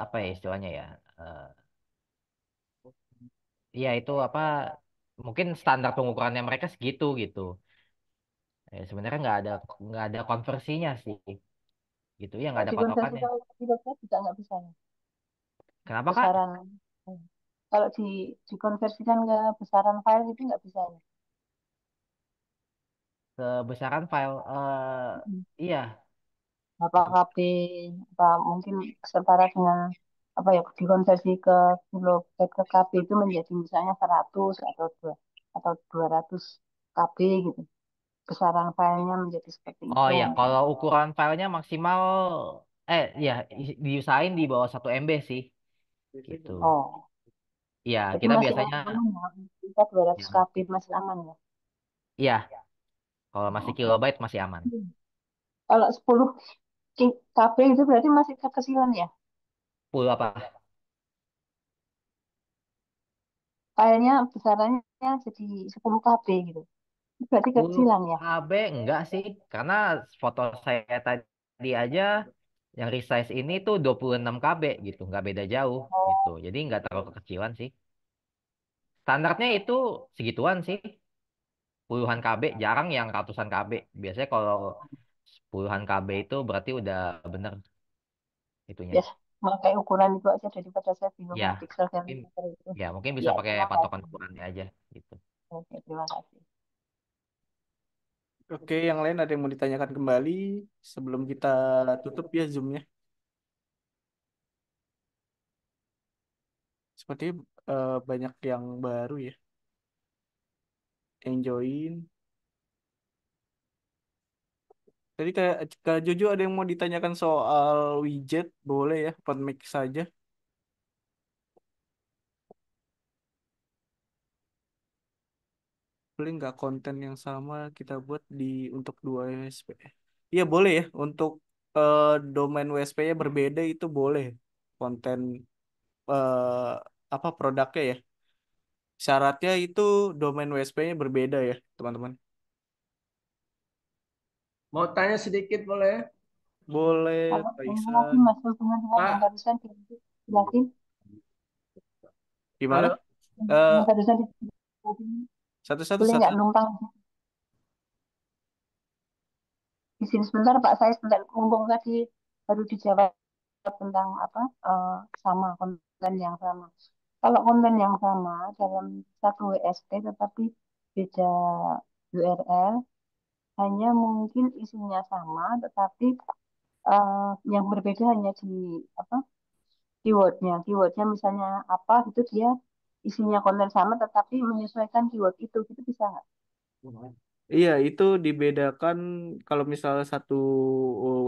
apa ya istilahnya ya? Eh, Iya itu apa? Mungkin standar pengukurannya mereka segitu gitu. Sebenarnya nggak ada konversinya sih. Gitu ya nggak Kalau ada dikonversi patokannya. kalau kilogram juga nggak bisa ya. Kenapa Kak? Besaran. Kalau dikonversikan ke besaran file itu nggak bisa ya. Kebesaran file Mm. iya. Berapa KB, apa mungkin setara dengan apa ya dikonversi ke kilobyte ke KB itu menjadi misalnya 100 atau 200 KB gitu. Besaran filenya menjadi seperti Oh itu. ya, kalau ukuran filenya maksimal ya diusahain di bawah 1 MB sih gitu. Oh, Iya, jadi kita masih biasanya aman ya. Kita 200 ya, KB masih aman ya. iya, kalau masih Oke. kilobyte masih aman. Kalau 10 KB itu berarti masih kekecilan ya. Full apa? Filenya besarannya jadi 10 KB gitu. Itu berarti Full kecilan ya. KB enggak sih, karena foto saya tadi aja yang resize ini tuh 26 KB gitu, nggak beda jauh gitu. Oh, Jadi nggak terlalu kekecilan sih. Standarnya itu segituan sih, puluhan KB, jarang yang ratusan KB. Biasanya kalau puluhan KB itu berarti udah bener itunya. ya, pakai ukuran itu aja daripada saya bingung Ya, yang pixel mungkin centimeter itu. mungkin Ya, bisa pakai terima patokan kasih. ukurannya aja gitu. Oke, terima kasih. Oke, yang lain ada yang mau ditanyakan kembali sebelum kita tutup ya Zoom-nya. Seperti banyak yang baru ya. Yang join. Tadi Kak Jojo ada yang mau ditanyakan soal widget, boleh ya, open saja. Boleh nggak konten yang sama kita buat untuk dua WSP? Iya boleh ya, untuk domain WSP-nya berbeda itu boleh. Konten apa produknya ya? Syaratnya itu domain WSP-nya berbeda ya, teman-teman. Mau tanya sedikit boleh? Boleh, Kalau Pak yang lagi Iksan. masuk dengan yang Pak, barusan dijelasin, Gimana? halo. Eh, yang barusan dijelasin, satu-satu boleh satu. nggak numpang di sini sebentar Pak, saya sebentar mumpung tadi baru dijawab tentang apa sama konten yang sama. Kalau konten yang sama dalam satu WSP tetapi beda URL, hanya mungkin isinya sama tetapi yang berbeda hanya di apa keywordnya misalnya apa itu dia isinya konten sama tetapi menyesuaikan keyword itu bisa nggak? Iya, itu dibedakan kalau misalnya satu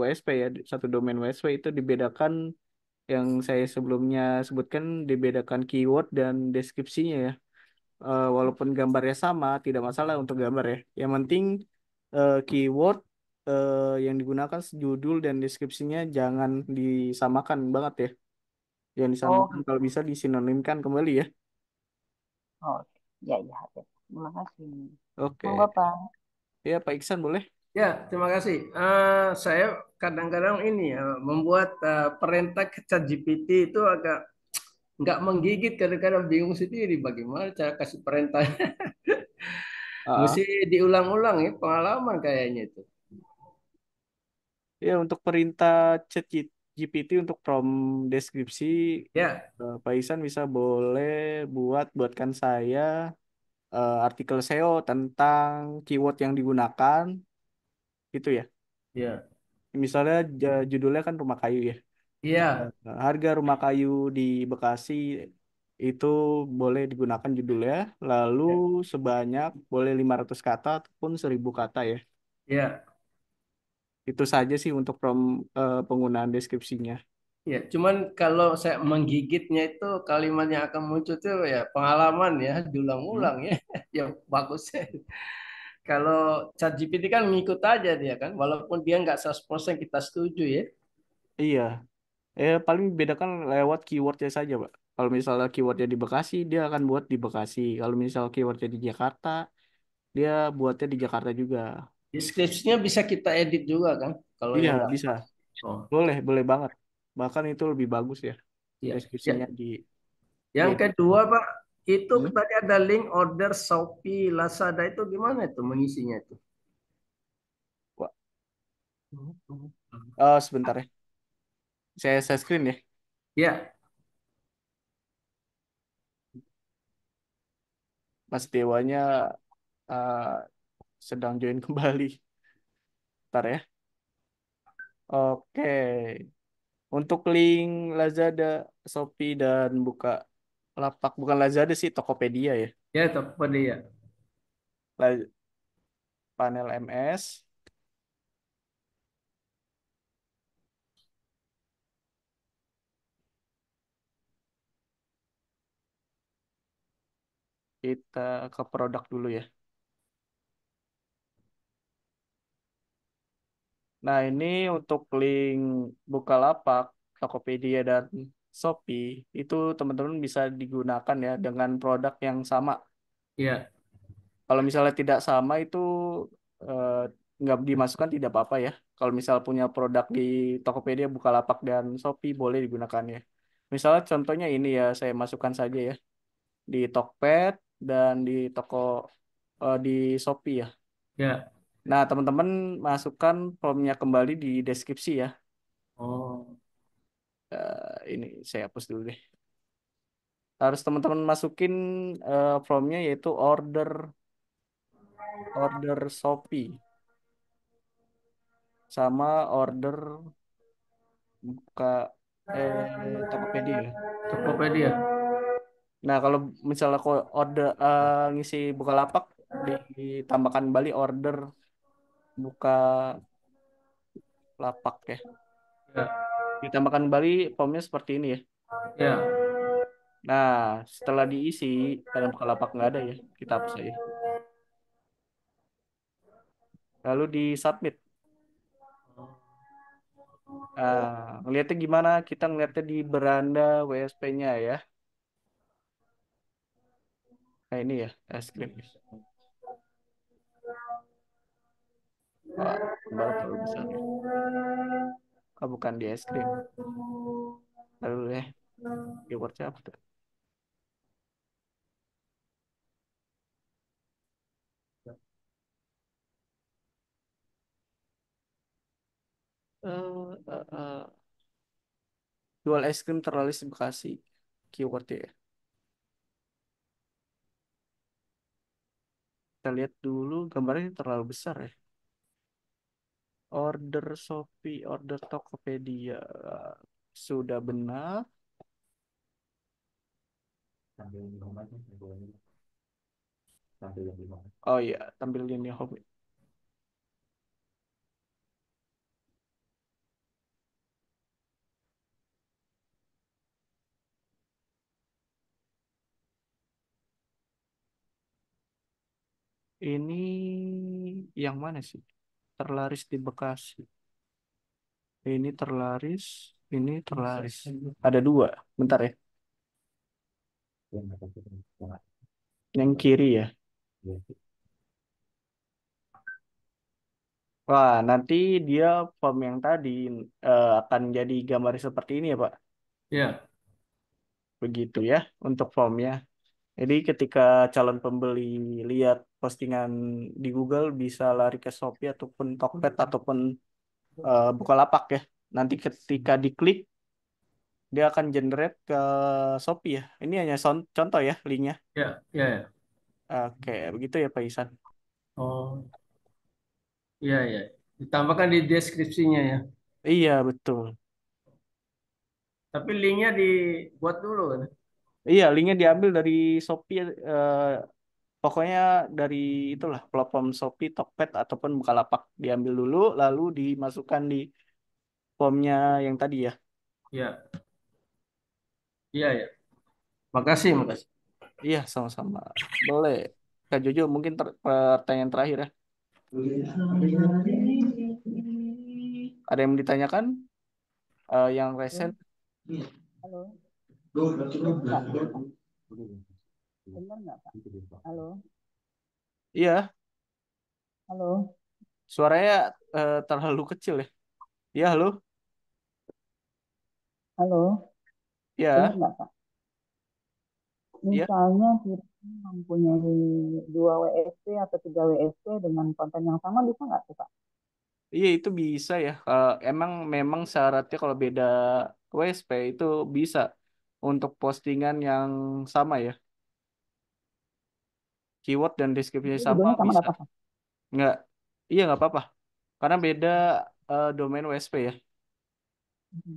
WSP ya, satu domain WSP itu dibedakan yang saya sebelumnya sebutkan dibedakan keyword dan deskripsinya ya. Walaupun gambarnya sama, tidak masalah untuk gambar ya. Yang penting keyword yang digunakan judul dan deskripsinya jangan disamakan banget ya. Jangan Oh disamakan, gitu. kalau bisa disinonimkan kembali ya. Oh ya ya oke. Terima kasih. Monggo Oke. Pak. Ya, Pak Iksan boleh? Ya, terima kasih. Saya kadang-kadang ini ya membuat perintah ke ChatGPT itu agak nggak menggigit, kadang-kadang bingung sendiri bagaimana cara kasih perintah. Ah, Mesti diulang-ulang ya pengalaman kayaknya itu. ya, untuk perintah chat GPT untuk prompt deskripsi, Ya, Pak Iksan bisa boleh buatkan saya artikel SEO tentang keyword yang digunakan, gitu ya. ya, Misalnya judulnya kan rumah kayu ya. iya, Harga rumah kayu di Bekasi itu boleh digunakan judulnya, lalu ya, sebanyak boleh 500 kata ataupun 1000 kata ya. ya. Itu saja sih untuk penggunaan deskripsinya. Ya, cuman kalau saya menggigitnya itu kalimat yang akan muncul itu ya pengalaman ya, Hmm? diulang-ulang ya, ya bagus. Kalau ChatGPT kan ngikut aja dia kan, walaupun dia nggak 100% kita setuju ya. Iya. Paling bedakan lewat keywordnya saja, Pak. Kalau misalnya keywordnya di Bekasi, dia akan buat di Bekasi. Kalau misal keywordnya di Jakarta, dia buatnya di Jakarta juga. Deskripsinya bisa kita edit juga kan, kalau Iya, yang nggak. bisa. Oh, Boleh, boleh banget. Bahkan itu lebih bagus ya. iya. Ya, Deskripsinya yang diedit. kedua Pak, itu Hmm? tadi ada link order Shopee, Lazada itu gimana itu mengisinya itu? Wah. Sebentar ya. Saya screen ya. Ya, Mas Dewanya eh, sedang join kembali. Ntar ya. Oke. Untuk link Lazada, Shopee, dan lapak, bukan Lazada sih, Tokopedia ya. ya Tokopedia. La- Panel MS, kita ke produk dulu ya. Nah, ini untuk link Bukalapak, Tokopedia, dan Shopee, itu teman-teman bisa digunakan ya dengan produk yang sama. Ya, Kalau misalnya tidak sama itu eh, nggak dimasukkan tidak apa-apa ya. Kalau misal punya produk di Tokopedia, Bukalapak, dan Shopee boleh digunakan ya. Misalnya contohnya ini ya, saya masukkan saja ya di Tokped dan di di Shopee ya. ya. Nah, teman-teman masukkan formnya kembali di deskripsi ya. Oh, Ini saya hapus dulu deh. Harus teman-teman masukin formnya yaitu order Shopee sama order buka Tokopedia. Tokopedia. Nah, kalau misalnya ngisi Bukalapak ditambahkan kembali order buka lapak ya. Ya, Ditambahkan kembali formnya seperti ini ya. ya. Nah, setelah diisi dalam Bukalapak nggak ada ya, kita hapus aja. Lalu di submit. Ngeliatnya gimana? Kita ngeliatnya di beranda WSP-nya ya. Nah ini ya, es krim. Wah, gambarnya terlalu besar nih. Bukan di es krim. Lalu keywordnya apa tuh? Eh, eh, eh. Jual es krim terlaris di Bekasi. Keywordnya ya. Kita lihat dulu gambarnya terlalu besar ya. Order Shopee, order Tokopedia. Sudah benar. Oh iya, tampilin di home. Ini yang mana sih? Terlaris di Bekasi. Ini terlaris, ini terlaris. Ada dua. Bentar ya. Yang kiri ya. Wah, nanti dia form yang tadi akan jadi gambar seperti ini ya, Pak. Ya, Begitu ya untuk formnya. Jadi ketika calon pembeli lihat postingan di Google bisa lari ke Shopee ataupun Tokped ataupun Bukalapak ya. Nanti ketika diklik dia akan generate ke Shopee ya. Ini hanya contoh ya linknya. ya, ya, ya. Oke, begitu ya Pak Isan. Oh, iya, iya. Ditambahkan di deskripsinya ya. Iya betul. Tapi linknya dibuat dulu kan. Iya, linknya diambil dari Shopee. Pokoknya dari itulah platform Shopee, Tokped ataupun Bukalapak diambil dulu, lalu dimasukkan di formnya yang tadi ya. Iya, iya, ya. Makasih, makasih. Iya, sama-sama. Boleh. Kak Jojo, mungkin pertanyaan terakhir ya. Ada yang ditanyakan yang resen? Halo, dengar nggak Pak? Dengar nggak Pak? Halo, Iya, halo, suaranya terlalu kecil ya. Iya, halo. halo, dengar Iya, nggak Pak? iya. Misalnya kita mempunyai 2 WSP atau 3 WSP dengan konten yang sama bisa nggak tuh Pak? Iya, itu bisa ya. Emang memang syaratnya kalau beda WSP itu bisa untuk postingan yang sama ya. Keyword dan deskripsinya Jadi sama judulnya sama bisa. nggak apa-apa? Nggak, iya nggak apa-apa. Karena beda domain WSP ya. Mhm.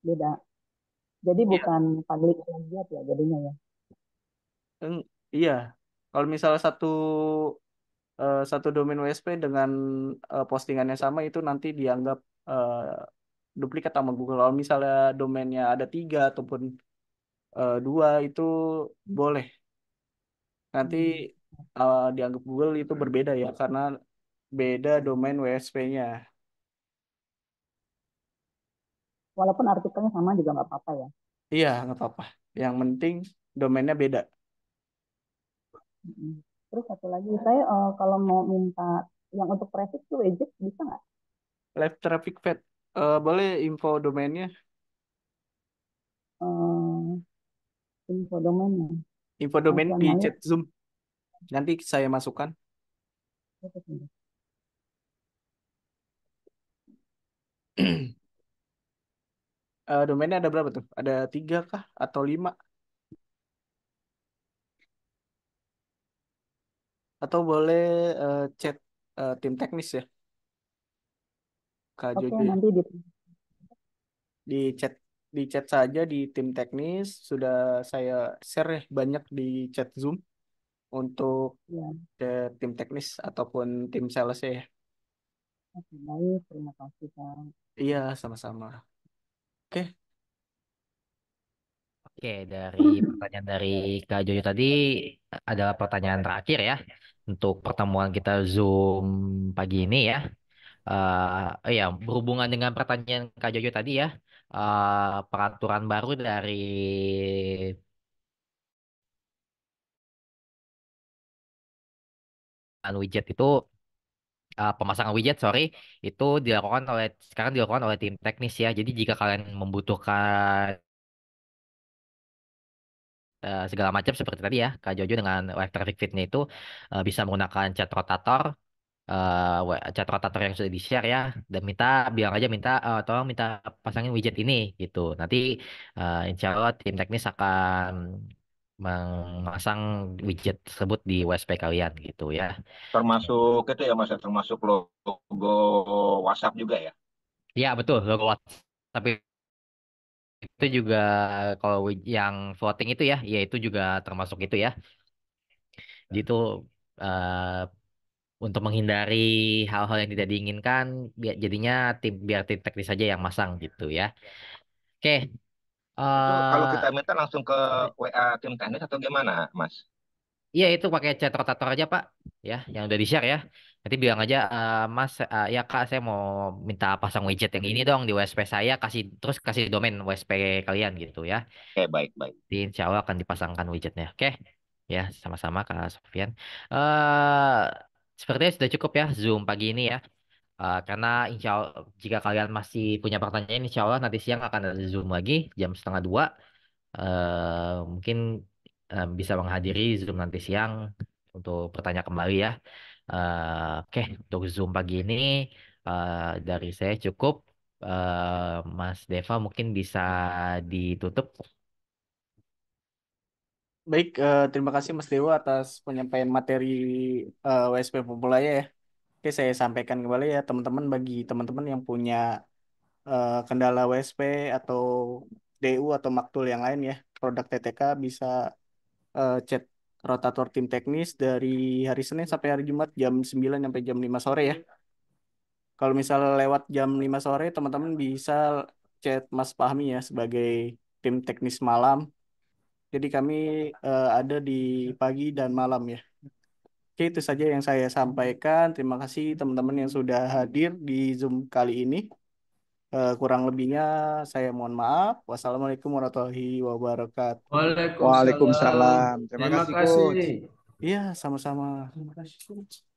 Beda. Jadi Iya, bukan public plagiat ya jadinya ya. iya. Kalau misalnya satu domain WSP dengan postingannya sama itu nanti dianggap eh, duplikat sama Google. Kalau misalnya domainnya ada 3 ataupun 2 itu boleh. Nanti Hmm. dianggap Google itu berbeda ya karena beda domain WSP-nya. Walaupun artikelnya sama juga nggak apa-apa ya. Iya, nggak apa-apa. Yang penting domainnya beda. Mhm. Terus satu lagi, saya kalau mau minta yang untuk traffic tuh widget bisa nggak? Live traffic fed. Boleh info domainnya. Eh, info domainnya. Info domain di Nasionalnya chat Zoom. Nanti saya masukkan. apa sih? Domainnya ada berapa tuh? Ada 3 kah? Atau 5? Atau boleh chat tim teknis ya, Kak Oke, Jojo ya. nanti di Di chat di chat saja di tim teknis sudah saya share ya banyak di chat Zoom untuk ya. tim teknis ataupun tim sales ya. Oke, baik, terima kasih Kak. Iya, sama-sama. Oke, Oke, dari pertanyaan dari Kak Jojo tadi adalah pertanyaan terakhir ya untuk pertemuan kita Zoom pagi ini ya. Ya, berhubungan dengan pertanyaan Kak Jojo tadi ya, peraturan baru dari widget itu, pemasangan widget, sorry, itu sekarang dilakukan oleh tim teknis ya. Jadi jika kalian membutuhkan segala macam seperti tadi ya, Kak Jojo dengan live traffic feed-nya itu bisa menggunakan chat rotator, chat rotator yang sudah di-share ya, dan bilang aja tolong minta pasangin widget ini gitu. Nanti insya Allah tim teknis akan memasang widget tersebut di WSP kalian gitu ya. Termasuk itu ya Mas, ya, termasuk logo WhatsApp juga ya. Ya betul, logo WhatsApp. Tapi itu juga kalau yang voting itu ya, ya itu juga termasuk itu ya. Jadi itu eh, untuk menghindari hal-hal yang tidak diinginkan, jadinya biar tim teknis saja yang masang gitu ya. Oke, Itu kalau eh kita minta langsung ke WA tim teknis atau gimana, Mas? iya itu pakai chat rotator aja Pak, ya, yang udah di-share ya. Nanti bilang aja, Mas, ya Kak, saya mau minta pasang widget yang ini dong di WSP saya, kasih domain WSP kalian gitu ya. Oke, baik, baik. Jadi insya Allah akan dipasangkan widgetnya. Oke, ya sama-sama Kak Sofian. eh Sepertinya sudah cukup ya Zoom pagi ini ya. Karena insya Allah jika kalian masih punya pertanyaan, insya Allah nanti siang akan ada Zoom lagi jam setengah 2. Mungkin bisa menghadiri Zoom nanti siang untuk bertanya kembali ya. Oke, untuk Zoom pagi ini dari saya cukup. Mas Deva mungkin bisa ditutup. baik. Terima kasih Mas Dewa atas penyampaian materi WSP Populaya ya. Oke, saya sampaikan kembali ya teman-teman bagi teman-teman yang punya kendala WSP atau DU atau maktul yang lain ya, produk TTK bisa chat rotator tim teknis dari hari Senin sampai hari Jumat jam 9 sampai jam 5 sore ya. Kalau misalnya lewat jam 5 sore, teman-teman bisa chat Mas Fahmi ya sebagai tim teknis malam. Jadi kami ada di pagi dan malam ya. Oke, itu saja yang saya sampaikan. Terima kasih teman-teman yang sudah hadir di Zoom kali ini. Kurang lebihnya saya mohon maaf. Wassalamualaikum warahmatullahi wabarakatuh. Waalaikumsalam. Waalaikumsalam. Terima Terima kasih, kasih. Coach. Iya, sama-sama. Terima kasih.